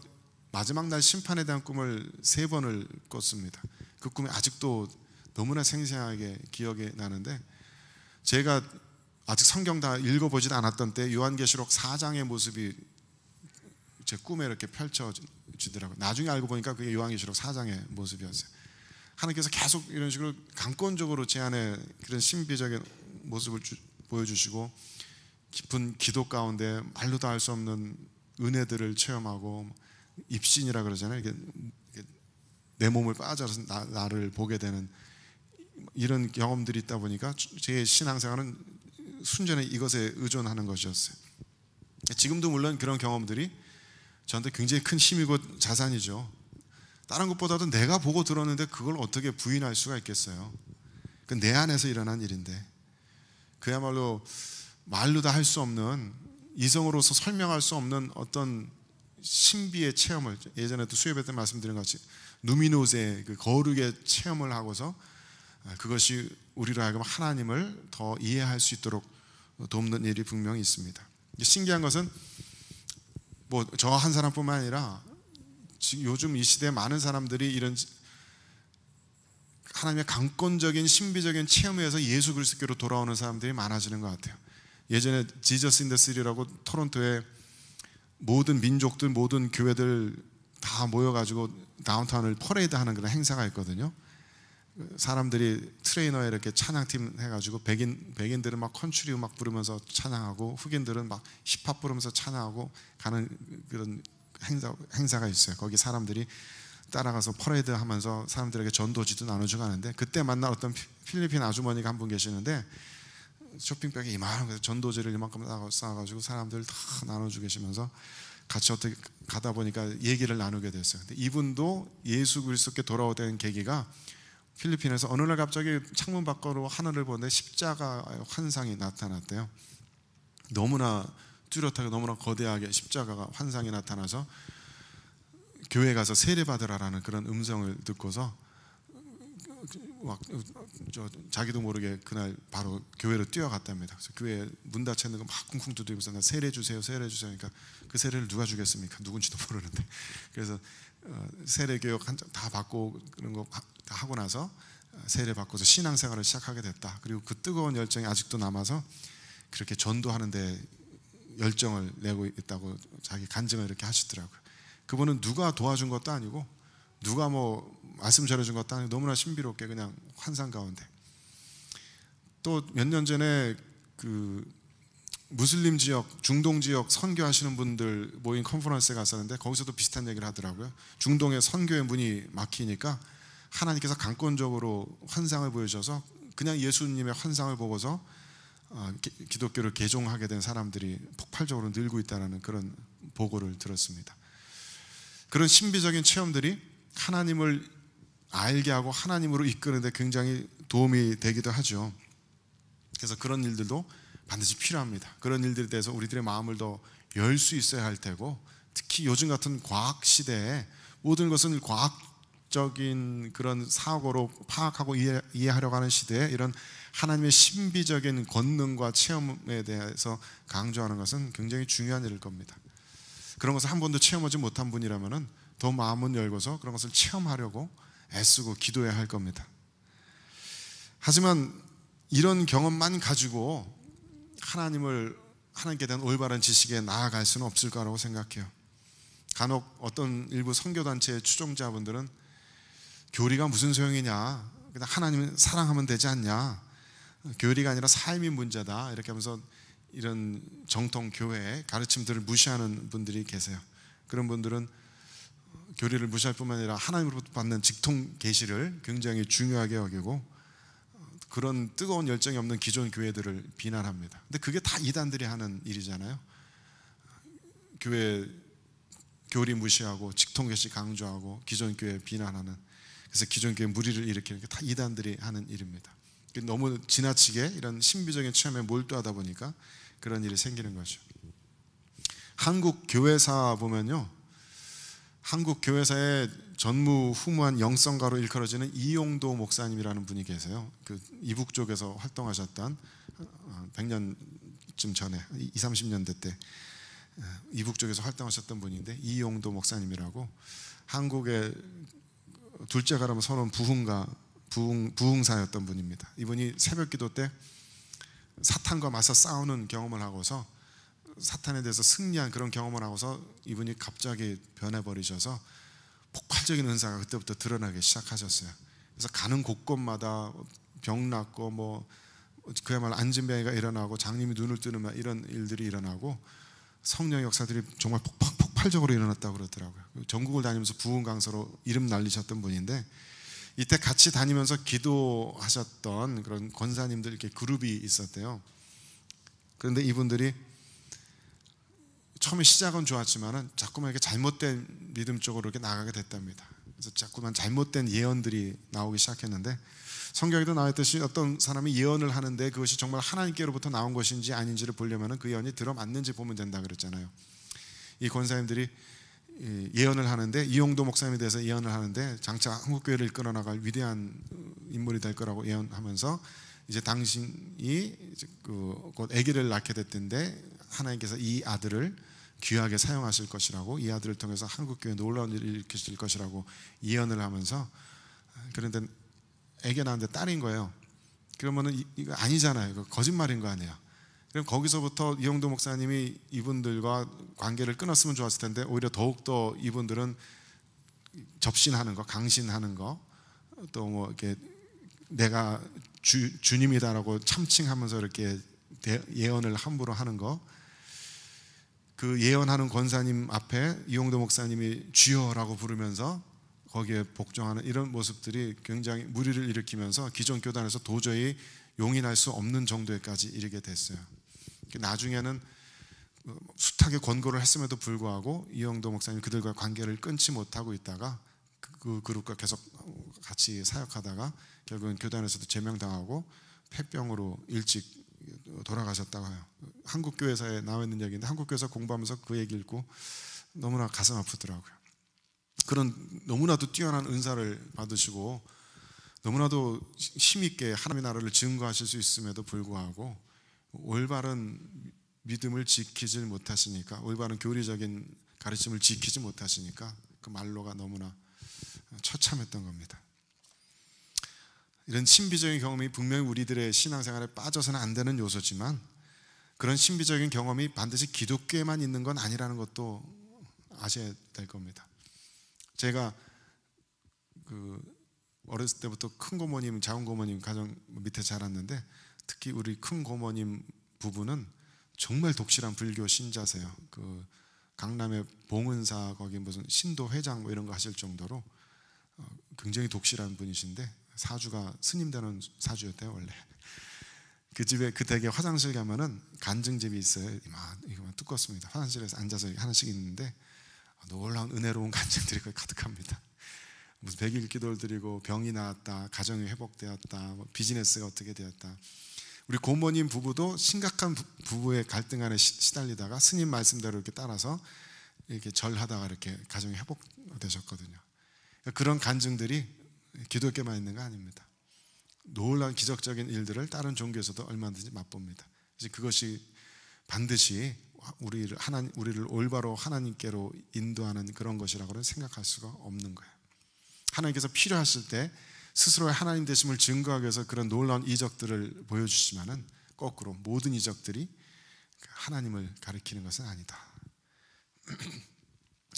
마지막 날 심판에 대한 꿈을 3번을 꿨습니다. 그 꿈이 아직도 너무나 생생하게 기억이 나는데 제가 아직 성경 다 읽어보지도 않았던 때 요한계시록 4장의 모습이 제 꿈에 이렇게 펼쳐지더라고요. 나중에 알고 보니까 그게 요한계시록 4장의 모습이었어요. 하나님께서 계속 이런 식으로 강권적으로 제 안에 그런 신비적인 모습을 보여주시고 깊은 기도 가운데 말로도 할 수 없는 은혜들을 체험하고 입신이라 그러잖아요. 이게 내 몸을 빠져서 나를 보게 되는 이런 경험들이 있다 보니까 제 신앙생활은 순전히 이것에 의존하는 것이었어요. 지금도 물론 그런 경험들이 저한테 굉장히 큰 힘이고 자산이죠. 다른 것보다도 내가 보고 들었는데 그걸 어떻게 부인할 수가 있겠어요. 그 내 안에서 일어난 일인데 그야말로 말로 다 할 수 없는 이성으로서 설명할 수 없는 어떤 신비의 체험을 예전에도 수요예배 때 말씀드린 것 같이 누미노스의 그 거룩의 체험을 하고서 그것이 우리로 하여금 하나님을 더 이해할 수 있도록 돕는 일이 분명히 있습니다. 신기한 것은 뭐 저 한 사람뿐만 아니라 지금 요즘 이 시대에 많은 사람들이 이런 하나님의 강권적인 신비적인 체험에 의해서 예수 그리스도로 돌아오는 사람들이 많아지는 것 같아요. 예전에 지저스 인 더 시리라고 토론토에 모든 민족들 모든 교회들 다 모여가지고 다운타운을 퍼레이드하는 그런 행사가 있거든요. 사람들이 트레이너에 이렇게 찬양팀 해가지고 백인들은 막 컨츄리 음악 부르면서 찬양하고 흑인들은 막 힙합 부르면서 찬양하고 가는 그런 행사가 있어요. 거기 사람들이 따라가서 퍼레이드 하면서 사람들에게 전도지도 나눠주고 하는데 그때 만난 어떤 필리핀 아주머니가 한 분 계시는데 쇼핑백에 이만한 전도지를 이만큼 쌓아가지고 사람들 다 나눠주고 계시면서 같이 어떻게 가다 보니까 얘기를 나누게 됐어요. 근데 이분도 예수 그리스도께 돌아오던 계기가 필리핀에서 어느 날 갑자기 창문 밖으로 하늘을 보는데 십자가 환상이 나타났대요. 너무나 뚜렷하게 너무나 거대하게 십자가가 환상이 나타나서 교회 가서 세례 받으라라는 그런 음성을 듣고서 막 자기도 모르게 그날 바로 교회로 뛰어갔답니다. 그래서 교회 문 닫혀있는 거 막 쿵쿵 두드리면서 세례 주세요, 세례 주세요. 그러니까 그 세례를 누가 주겠습니까? 누군지도 모르는데. 그래서 세례 교육 다 받고 그런 거 다 하고 나서 세례받고서 신앙생활을 시작하게 됐다. 그리고 그 뜨거운 열정이 아직도 남아서 그렇게 전도하는데 열정을 내고 있다고 자기 간증을 이렇게 하시더라고요. 그분은 누가 도와준 것도 아니고 누가 뭐 말씀 전해준 것도 아니고 너무나 신비롭게 그냥 환상 가운데. 또 몇 년 전에 그 무슬림 지역, 중동 지역 선교하시는 분들 모인 컨퍼런스에 갔었는데 거기서도 비슷한 얘기를 하더라고요. 중동의 선교의 문이 막히니까 하나님께서 강권적으로 환상을 보여주셔서 그냥 예수님의 환상을 보고서 기독교를 개종하게 된 사람들이 폭발적으로 늘고 있다는 그런 보고를 들었습니다. 그런 신비적인 체험들이 하나님을 알게 하고 하나님으로 이끄는데 굉장히 도움이 되기도 하죠. 그래서 그런 일들도 반드시 필요합니다. 그런 일들에 대해서 우리들의 마음을 더 열 수 있어야 할 테고, 특히 요즘 같은 과학 시대에 모든 것은 과학적인 그런 사고로 파악하고 이해하려고 하는 시대에 이런 하나님의 신비적인 권능과 체험에 대해서 강조하는 것은 굉장히 중요한 일일 겁니다. 그런 것을 한 번도 체험하지 못한 분이라면 더 마음은 열고서 그런 것을 체험하려고 애쓰고 기도해야 할 겁니다. 하지만 이런 경험만 가지고 하나님께 대한 올바른 지식에 나아갈 수는 없을 거라고 생각해요. 간혹 어떤 일부 선교단체의 추종자분들은 교리가 무슨 소용이냐, 그냥 하나님을 사랑하면 되지 않냐, 교리가 아니라 삶이 문제다, 이렇게 하면서 이런 정통 교회의 가르침들을 무시하는 분들이 계세요. 그런 분들은 교리를 무시할 뿐만 아니라 하나님으로부터 받는 직통 계시를 굉장히 중요하게 여기고 그런 뜨거운 열정이 없는 기존 교회들을 비난합니다. 근데 그게 다 이단들이 하는 일이잖아요. 교리 무시하고 직통 계시 강조하고 기존 교회 비난하는, 그래서 기존 교회 무리를 일으키는 게 다 이단들이 하는 일입니다. 너무 지나치게 이런 신비적인 체험에 몰두하다 보니까 그런 일이 생기는 거죠. 한국 교회사 보면요, 한국 교회사의 전무후무한 영성가로 일컬어지는 이용도 목사님이라는 분이 계세요. 그 이북 쪽에서 활동하셨던 100년쯤 전에 20, 30년대 때 이북 쪽에서 활동하셨던 분인데, 이용도 목사님이라고 한국의 둘째 가라면 서러운 부흥사였던 분입니다. 이분이 새벽기도 때 사탄과 맞서 싸우는 경험을 하고서 사탄에 대해서 승리한 그런 경험을 하고서 이분이 갑자기 변해버리셔서 폭발적인 은사가 그때부터 드러나기 시작하셨어요. 그래서 가는 곳곳마다 병 낫고 뭐 그야말로 안진뱅이가 일어나고 장님이 눈을 뜨는 이런 일들이 일어나고 성령 역사들이 정말 폭발적으로 일어났다고 그러더라고요. 전국을 다니면서 부흥 강사로 이름 날리셨던 분인데, 이때 같이 다니면서 기도하셨던 그런 권사님들 이렇게 그룹이 있었대요. 그런데 이분들이 처음에 시작은 좋았지만은 자꾸만 이렇게 잘못된 믿음 쪽으로 이렇게 나가게 됐답니다. 그래서 자꾸만 잘못된 예언들이 나오기 시작했는데, 성경에도 나왔듯이 어떤 사람이 예언을 하는데 그것이 정말 하나님께로부터 나온 것인지 아닌지를 보려면 그 예언이 들어맞는지 보면 된다 그랬잖아요. 이 권사님들이 예언을 하는데, 이용도 목사님에 대해서 예언을 하는데 장차 한국교회를 이끌어 나갈 위대한 인물이 될 거라고 예언하면서 이제 당신이 곧 아기를 낳게 됐던데 하나님께서 이 아들을 귀하게 사용하실 것이라고, 이 아들을 통해서 한국교회에 놀라운 일을 일으키실 것이라고 예언을 하면서, 그런데 아기가 낳았는데 딸인 거예요. 그러면은 이거 아니잖아요. 이거 거짓말인 거 아니에요. 그럼 거기서부터 이용도 목사님이 이분들과 관계를 끊었으면 좋았을 텐데 오히려 더욱더 이분들은 접신하는 거, 강신하는 거, 또 뭐 이렇게 내가 주님이다라고 참칭하면서 이렇게 예언을 함부로 하는 거, 그 예언하는 권사님 앞에 이용도 목사님이 주여라고 부르면서 거기에 복종하는 이런 모습들이 굉장히 무리를 일으키면서 기존 교단에서 도저히 용인할 수 없는 정도에까지 이르게 됐어요. 나중에는 숱하게 권고를 했음에도 불구하고 이용도 목사님 그들과 관계를 끊지 못하고 있다가 그 그룹과 계속 같이 사역하다가 결국은 교단에서도 제명당하고 폐병으로 일찍 돌아가셨다고 해요. 한국교회사에 나와 있는 얘기인데, 한국교회사 공부하면서 그 얘기 읽고 너무나 가슴 아프더라고요. 그런 너무나도 뛰어난 은사를 받으시고 너무나도 힘있게 하나님의 나라를 증거하실 수 있음에도 불구하고 올바른 믿음을 지키지 못하시니까, 올바른 교리적인 가르침을 지키지 못하시니까 그 말로가 너무나 처참했던 겁니다. 이런 신비적인 경험이 분명히 우리들의 신앙생활에 빠져서는 안 되는 요소지만 그런 신비적인 경험이 반드시 기독교에만 있는 건 아니라는 것도 아셔야 될 겁니다. 제가 어렸을 때부터 큰 고모님, 작은 고모님 가정 밑에 자랐는데 특히 우리 큰 고모님 부부는 정말 독실한 불교 신자세요. 강남의 봉은사 거기 무슨 신도 회장 뭐 이런 거 하실 정도로 굉장히 독실한 분이신데 사주가 스님 되는 사주였대요 원래. 그 집에 그 댁에 화장실 가면은 간증집이 있어요. 이거만 두껍습니다. 화장실에서 앉아서 하나씩 있는데 놀라운 은혜로운 간증들이 거의 가득합니다. 무슨 100일 기도를 드리고 병이 나았다, 가정이 회복되었다, 비즈니스가 어떻게 되었다. 우리 고모님 부부도 심각한 부부의 갈등 안에 시달리다가 스님 말씀대로 이렇게 따라서 이렇게 절하다가 이렇게 가정이 회복되셨거든요. 그런 간증들이 기독교만 있는 거 아닙니다. 놀라운 기적적인 일들을 다른 종교에서도 얼마든지 맛봅니다. 그래서 그것이 반드시 우리를 올바로 하나님께로 인도하는 그런 것이라고는 생각할 수가 없는 거예요. 하나님께서 필요하실 때 스스로의 하나님 되심을 증거하기 위해서 그런 놀라운 이적들을 보여주시면은 거꾸로 모든 이적들이 하나님을 가리키는 것은 아니다.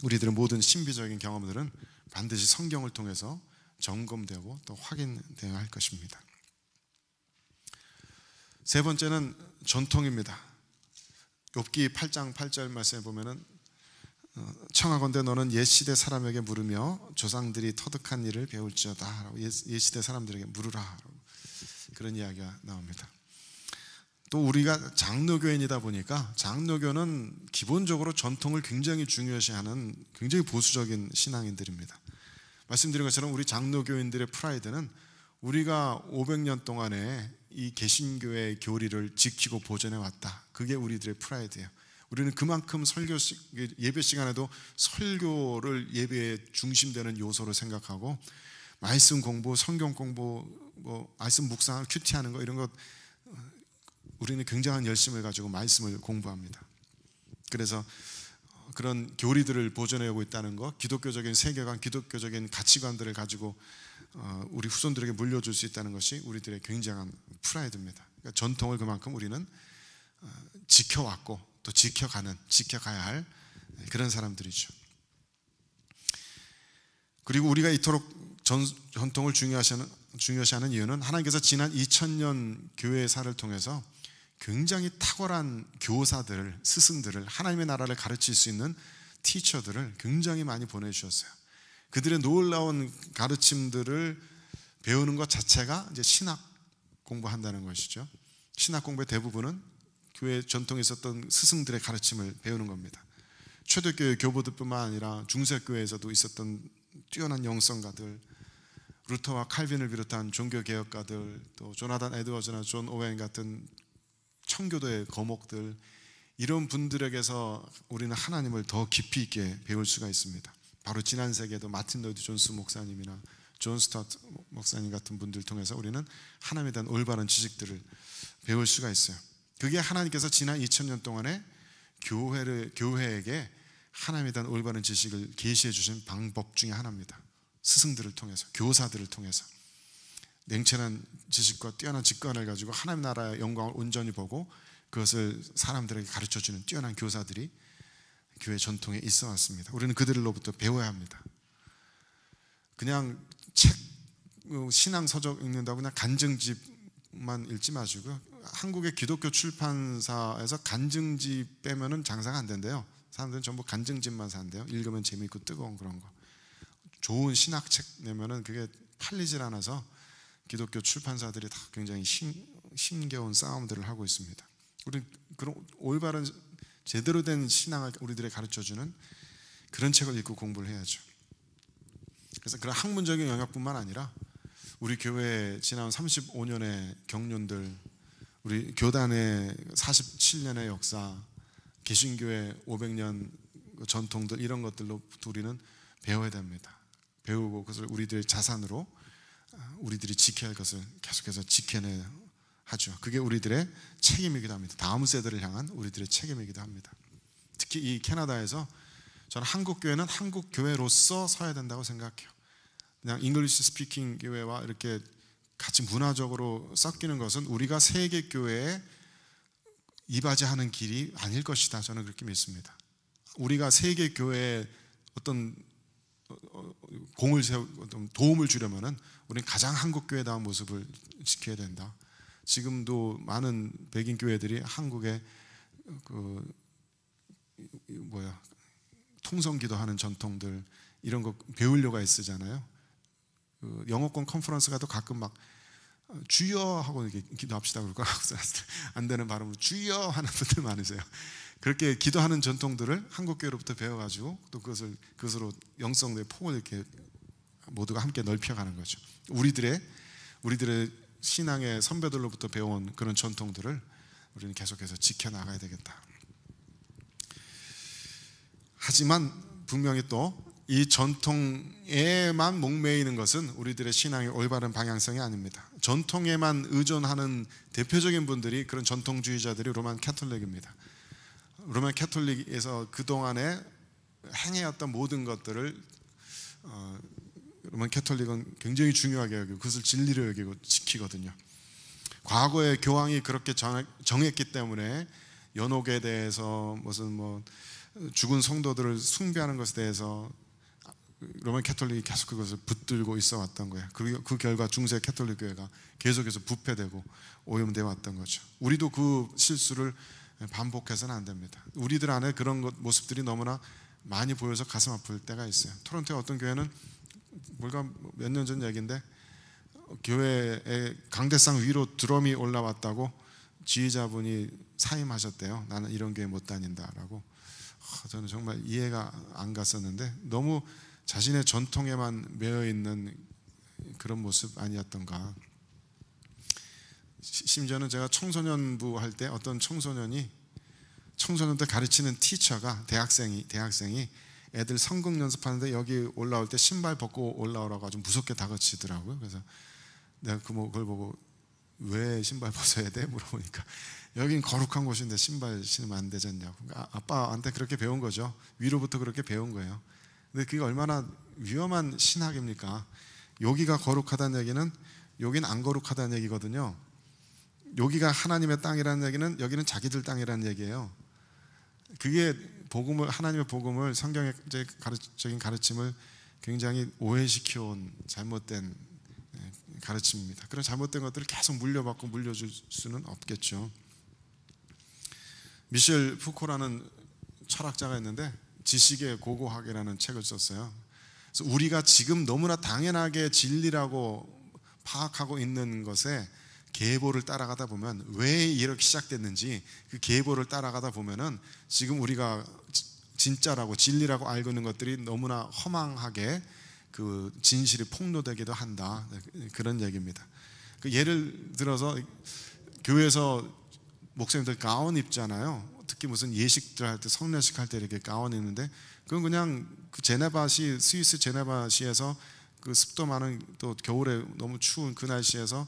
우리들의 모든 신비적인 경험들은 반드시 성경을 통해서 점검되고 또 확인되어야 할 것입니다. 세 번째는 전통입니다. 욥기 8장 8절 말씀에 보면은 청하건대 너는 옛시대 사람에게 물으며 조상들이 터득한 일을 배울지어다 라고 옛시대 사람들에게 물으라 그런 이야기가 나옵니다. 또 우리가 장로교인이다 보니까 장로교는 기본적으로 전통을 굉장히 중요시하는 굉장히 보수적인 신앙인들입니다. 말씀드린 것처럼 우리 장로교인들의 프라이드는 우리가 500년 동안에 이 개신교의 교리를 지키고 보존해 왔다. 그게 우리들의 프라이드예요. 우리는 그만큼 예배 시간에도 설교를 예배의 중심되는 요소로 생각하고 말씀 공부, 성경 공부, 말씀 묵상을 큐티하는 거 이런 것 우리는 굉장한 열심을 가지고 말씀을 공부합니다. 그래서 그런 교리들을 보존해 오고 있다는 것, 기독교적인 세계관, 기독교적인 가치관들을 가지고 우리 후손들에게 물려줄 수 있다는 것이 우리들의 굉장한 프라이드입니다. 그러니까 전통을 그만큼 우리는 지켜왔고 또 지켜가야 할 그런 사람들이죠. 그리고 우리가 이토록 전통을 중요시하는 이유는 하나님께서 지난 2000년 교회사를 통해서 굉장히 탁월한 교사들을, 스승들을, 하나님의 나라를 가르칠 수 있는 티처들을 굉장히 많이 보내주셨어요. 그들의 놀라운 가르침들을 배우는 것 자체가 이제 신학 공부한다는 것이죠. 신학 공부의 대부분은 교회 전통에 있었던 스승들의 가르침을 배우는 겁니다. 초대교회 교보들뿐만 아니라 중세교회에서도 있었던 뛰어난 영성가들, 루터와 칼빈을 비롯한 종교개혁가들, 또 조나단 에드워즈나 존 오웬 같은 청교도의 거목들, 이런 분들에게서 우리는 하나님을 더 깊이 있게 배울 수가 있습니다. 바로 지난 세기에도 마틴 로이드 존스 목사님이나 존 스타트 목사님 같은 분들 통해서 우리는 하나님에 대한 올바른 지식들을 배울 수가 있어요. 그게 하나님께서 지난 2000년 동안에 교회에게 하나님에 대한 올바른 지식을 계시해 주신 방법 중에 하나입니다. 스승들을 통해서, 교사들을 통해서 냉철한 지식과 뛰어난 직관을 가지고 하나님 나라의 영광을 온전히 보고 그것을 사람들에게 가르쳐주는 뛰어난 교사들이 교회 전통에 있어 왔습니다. 우리는 그들로부터 배워야 합니다. 그냥 책, 신앙 서적 읽는다고 그냥 간증집만 읽지 마시고, 한국의 기독교 출판사에서 간증집 빼면은 장사가 안 된대요. 사람들은 전부 간증집만 산대요. 읽으면 재미있고 뜨거운 그런 거. 좋은 신학책 내면은 그게 팔리질 않아서 기독교 출판사들이 다 굉장히 힘겨운 싸움들을 하고 있습니다. 우리 그런 올바른 제대로 된 신앙을 우리들에 가르쳐주는 그런 책을 읽고 공부를 해야죠. 그래서 그런 학문적인 영역뿐만 아니라 우리 교회 지난 35년의 경륜들, 우리 교단의 47년의 역사, 개신교의 500년 전통들, 이런 것들로 우리는 배워야 됩니다. 배우고 그것을 우리들의 자산으로 우리들이 지켜야 할 것을 계속해서 지켜내야 하죠. 그게 우리들의 책임이기도 합니다. 다음 세대를 향한 우리들의 책임이기도 합니다. 특히 이 캐나다에서 저는 한국 교회는 한국 교회로서 서야 된다고 생각해요. 그냥 잉글리시 스피킹 교회와 이렇게 같이 문화적으로 섞이는 것은 우리가 세계 교회에 이바지하는 길이 아닐 것이다. 저는 그렇게 믿습니다. 우리가 세계 교회에 어떤 공을 세우고 도움을 주려면은 우리는 가장 한국 교회다운 모습을 지켜야 된다. 지금도 많은 백인 교회들이 한국의 통성기도하는 전통들 이런 거 배우려고 애쓰잖아요. 영어권 컨퍼런스 가도 가끔 막 주여 하고 이렇게 기도합시다 그러고 안 되는 발음으로 주여 하는 분들 많으세요. 그렇게 기도하는 전통들을 한국 교회로부터 배워가지고 또 그것으로 영성의 폭을 이렇게 모두가 함께 넓혀가는 거죠. 우리들의 신앙의 선배들로부터 배운 그런 전통들을 우리는 계속해서 지켜나가야 되겠다. 하지만 분명히 또 이 전통에만 목매이는 것은 우리들의 신앙의 올바른 방향성이 아닙니다. 전통에만 의존하는 대표적인 분들이 그런 전통주의자들이 로만 캐톨릭입니다. 로만 캐톨릭에서 그동안에 행해왔던 모든 것들을 로만 캐톨릭은 굉장히 중요하게 여기고 그것을 진리로 여기고 지키거든요. 과거에 교황이 그렇게 정했기 때문에 연옥에 대해서 무슨 죽은 성도들을 숭배하는 것에 대해서 로만 캐톨릭이 계속 그것을 붙들고 있어 왔던 거예요. 그 결과 중세 캐톨릭 교회가 계속해서 부패되고 오염되어 왔던 거죠. 우리도 그 실수를 반복해서는 안 됩니다. 우리들 안에 그런 모습들이 너무나 많이 보여서 가슴 아플 때가 있어요. 토론토의 어떤 교회는 불과 몇 년 전 얘기인데 교회의 강대상 위로 드럼이 올라왔다고 지휘자분이 사임하셨대요. 나는 이런 교회 못 다닌다라고. 저는 정말 이해가 안 갔었는데 너무 자신의 전통에만 매여 있는 그런 모습 아니었던가. 심지어는 제가 청소년부 할 때 어떤 청소년들 가르치는 티처가 대학생이 애들 성극 연습하는데 여기 올라올 때 신발 벗고 올라오라고 아주 무섭게 다그치더라고요. 그래서 내가 그걸 보고 왜 신발 벗어야 돼? 물어보니까 여긴 거룩한 곳인데 신발 신으면 안 되잖냐고. 아빠한테 그렇게 배운 거죠. 위로부터 그렇게 배운 거예요. 근데 그게 얼마나 위험한 신학입니까? 여기가 거룩하다는 얘기는 여기는 안 거룩하다는 얘기거든요. 여기가 하나님의 땅이라는 얘기는 여기는 자기들 땅이라는 얘기예요. 그게 하나님의 복음을 성경의 적인 가르침을 굉장히 오해시켜온 잘못된 가르침입니다. 그런 잘못된 것들을 계속 물려받고 물려줄 수는 없겠죠. 미셸 푸코라는 철학자가 있는데 지식의 고고학이라는 책을 썼어요. 그래서 우리가 지금 너무나 당연하게 진리라고 파악하고 있는 것에 계보를 따라가다 보면 왜 이렇게 시작됐는지 그 계보를 따라가다 보면은 지금 우리가 진짜라고 진리라고 알고 있는 것들이 너무나 허망하게 그 진실이 폭로되기도 한다. 그런 얘기입니다. 그 예를 들어서 교회에서 목사님들 가운 입잖아요. 특히 무슨 예식들 할 때 성례식 할 때 이렇게 가운 입는데 그건 그냥 그 스위스 제네바시에서 그 습도 많은 또 겨울에 너무 추운 그 날씨에서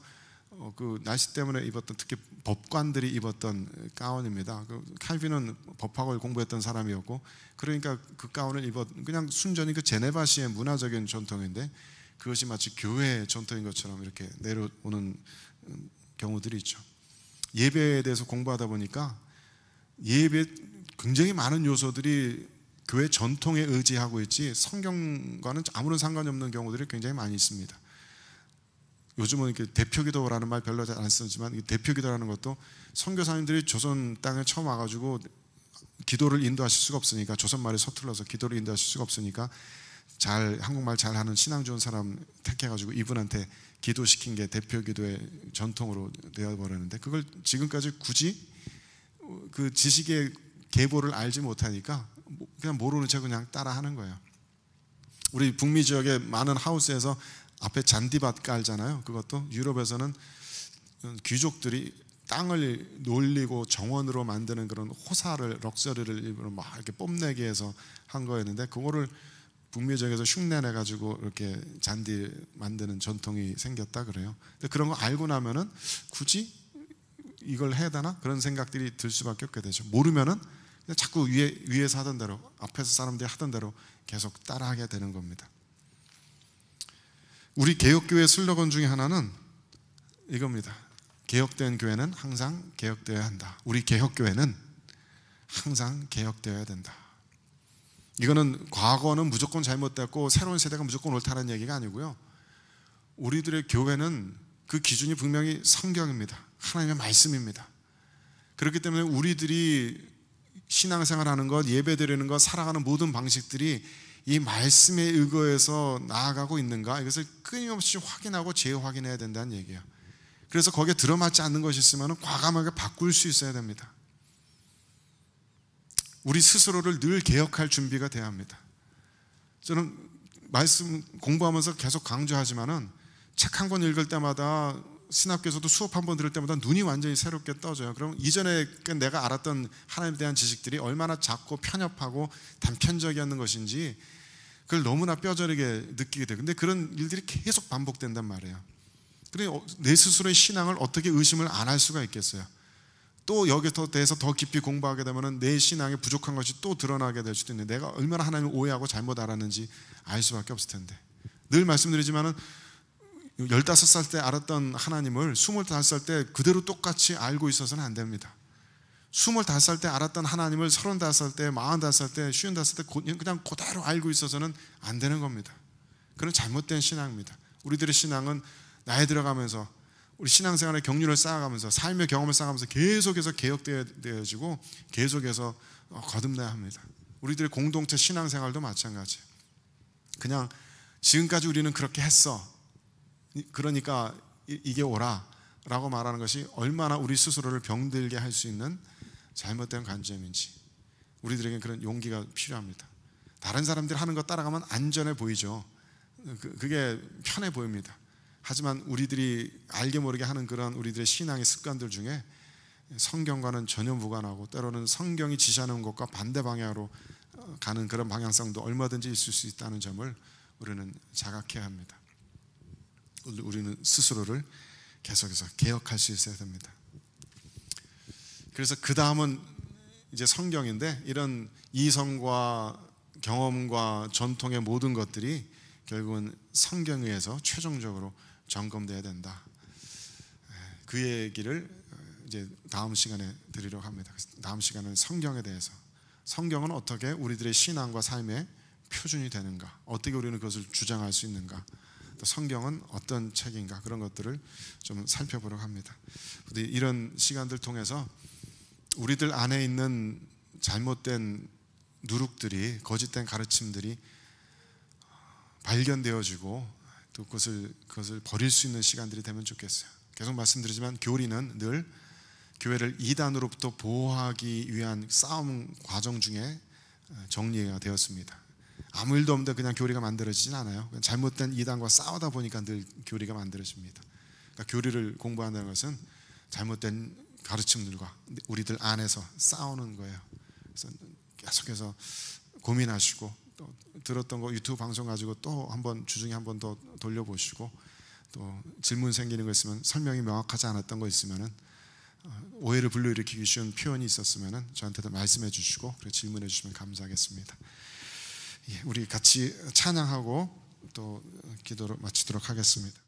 그 날씨 때문에 입었던 특히 법관들이 입었던 가운입니다. 그 칼빈은 법학을 공부했던 사람이었고 그러니까 그 가운을 그냥 순전히 그 제네바시의 문화적인 전통인데 그것이 마치 교회의 전통인 것처럼 이렇게 내려오는 경우들이 있죠. 예배에 대해서 공부하다 보니까 예배 굉장히 많은 요소들이 교회 전통에 의지하고 있지 성경과는 아무런 상관이 없는 경우들이 굉장히 많이 있습니다. 요즘은 이렇게 대표기도라는 말 별로 잘 안 쓰지만 대표기도라는 것도 선교사님들이 조선 땅에 처음 와가지고 기도를 인도하실 수가 없으니까 조선 말이 서툴러서 기도를 인도하실 수가 없으니까 한국말 잘하는 신앙 좋은 사람 택해가지고 이분한테 기도시킨 게 대표기도의 전통으로 되어버렸는데 그걸 지금까지 굳이 그 지식의 계보를 알지 못하니까 그냥 모르는 채 그냥 따라하는 거예요. 우리 북미 지역의 많은 하우스에서 앞에 잔디밭 깔잖아요. 그것도 유럽에서는 귀족들이 땅을 놀리고 정원으로 만드는 그런 호사를 럭셔리를 일부러 막 이렇게 뽐내기 위해서 한 거였는데 그거를 북미 지역에서 흉내내 가지고 이렇게 잔디 만드는 전통이 생겼다 그래요. 근데 그런 거 알고 나면은 굳이 이걸 해야 되나 그런 생각들이 들 수밖에 없게 되죠. 모르면은 그냥 자꾸 위에서 하던 대로 앞에서 사람들이 하던 대로 계속 따라하게 되는 겁니다. 우리 개혁교회 슬로건 중에 하나는 이겁니다. 개혁된 교회는 항상 개혁되어야 한다. 우리 개혁교회는 항상 개혁되어야 된다. 이거는 과거는 무조건 잘못됐고 새로운 세대가 무조건 옳다는 얘기가 아니고요, 우리들의 교회는 그 기준이 분명히 성경입니다. 하나님의 말씀입니다. 그렇기 때문에 우리들이 신앙생활하는 것, 예배드리는 것, 살아가는 모든 방식들이 이 말씀에 의거해서 나아가고 있는가, 이것을 끊임없이 확인하고 재확인해야 된다는 얘기예요. 그래서 거기에 들어맞지 않는 것이 있으면 과감하게 바꿀 수 있어야 됩니다. 우리 스스로를 늘 개혁할 준비가 돼야 합니다. 저는 말씀 공부하면서 계속 강조하지만은 책 한 권 읽을 때마다, 신학교에서도 수업 한 번 들을 때마다 눈이 완전히 새롭게 떠져요. 그럼 이전에 내가 알았던 하나님에 대한 지식들이 얼마나 작고 편협하고 단편적이었는 것인지 그걸 너무나 뼈저리게 느끼게 돼요. 근데 그런 일들이 계속 반복된단 말이에요. 그래, 내 스스로의 신앙을 어떻게 의심을 안 할 수가 있겠어요? 또 여기에 대해서 더 깊이 공부하게 되면 내 신앙에 부족한 것이 또 드러나게 될 수도 있는데, 내가 얼마나 하나님을 오해하고 잘못 알았는지 알 수밖에 없을 텐데, 늘 말씀드리지만은 15살 때 알았던 하나님을 25살 때 그대로 똑같이 알고 있어서는 안 됩니다. 25살 때 알았던 하나님을 35살 때, 45살 때, 55살 때 그냥 그대로 알고 있어서는 안 되는 겁니다. 그건 잘못된 신앙입니다. 우리들의 신앙은 나이 들어가면서, 우리 신앙생활의 경륜을 쌓아가면서, 삶의 경험을 쌓아가면서 계속해서 개혁되어지고 계속해서 거듭나야 합니다. 우리들의 공동체 신앙생활도 마찬가지예요. 그냥 지금까지 우리는 그렇게 했어, 그러니까 이게 오라 라고 말하는 것이 얼마나 우리 스스로를 병들게 할 수 있는 잘못된 관점인지, 우리들에게 그런 용기가 필요합니다. 다른 사람들이 하는 거 따라가면 안전해 보이죠. 그게 편해 보입니다. 하지만 우리들이 알게 모르게 하는 그런 우리들의 신앙의 습관들 중에 성경과는 전혀 무관하고, 때로는 성경이 지시하는 것과 반대 방향으로 가는 그런 방향성도 얼마든지 있을 수 있다는 점을 우리는 자각해야 합니다. 우리는 스스로를 계속해서 개혁할 수 있어야 됩니다. 그래서 그 다음은 이제 성경인데, 이런 이성과 경험과 전통의 모든 것들이 결국은 성경에 의해서 최종적으로 점검돼야 된다. 그 얘기를 이제 다음 시간에 드리려고 합니다. 다음 시간은 성경에 대해서, 성경은 어떻게 우리들의 신앙과 삶의 표준이 되는가, 어떻게 우리는 그것을 주장할 수 있는가, 또 성경은 어떤 책인가, 그런 것들을 좀 살펴보려고 합니다. 이런 시간들 통해서 우리들 안에 있는 잘못된 누룩들이, 거짓된 가르침들이 발견되어지고 또 그것을 버릴 수 있는 시간들이 되면 좋겠어요. 계속 말씀드리지만 교리는 늘 교회를 이단으로부터 보호하기 위한 싸움 과정 중에 정리가 되었습니다. 아무 일도 없는데 그냥 교리가 만들어지진 않아요. 잘못된 이단과 싸우다 보니까 늘 교리가 만들어집니다. 그러니까 교리를 공부한다는 것은 잘못된 가르침들과 우리들 안에서 싸우는 거예요. 그래서 계속해서 고민하시고, 또 들었던 거 유튜브 방송 가지고 또 한번 주중에 한 번 더 돌려보시고, 또 질문 생기는 거 있으면, 설명이 명확하지 않았던 거 있으면은, 오해를 불러일으키기 쉬운 표현이 있었으면은 저한테도 말씀해 주시고, 그리고 질문해 주시면 감사하겠습니다. 우리 같이 찬양하고 또 기도로 마치도록 하겠습니다.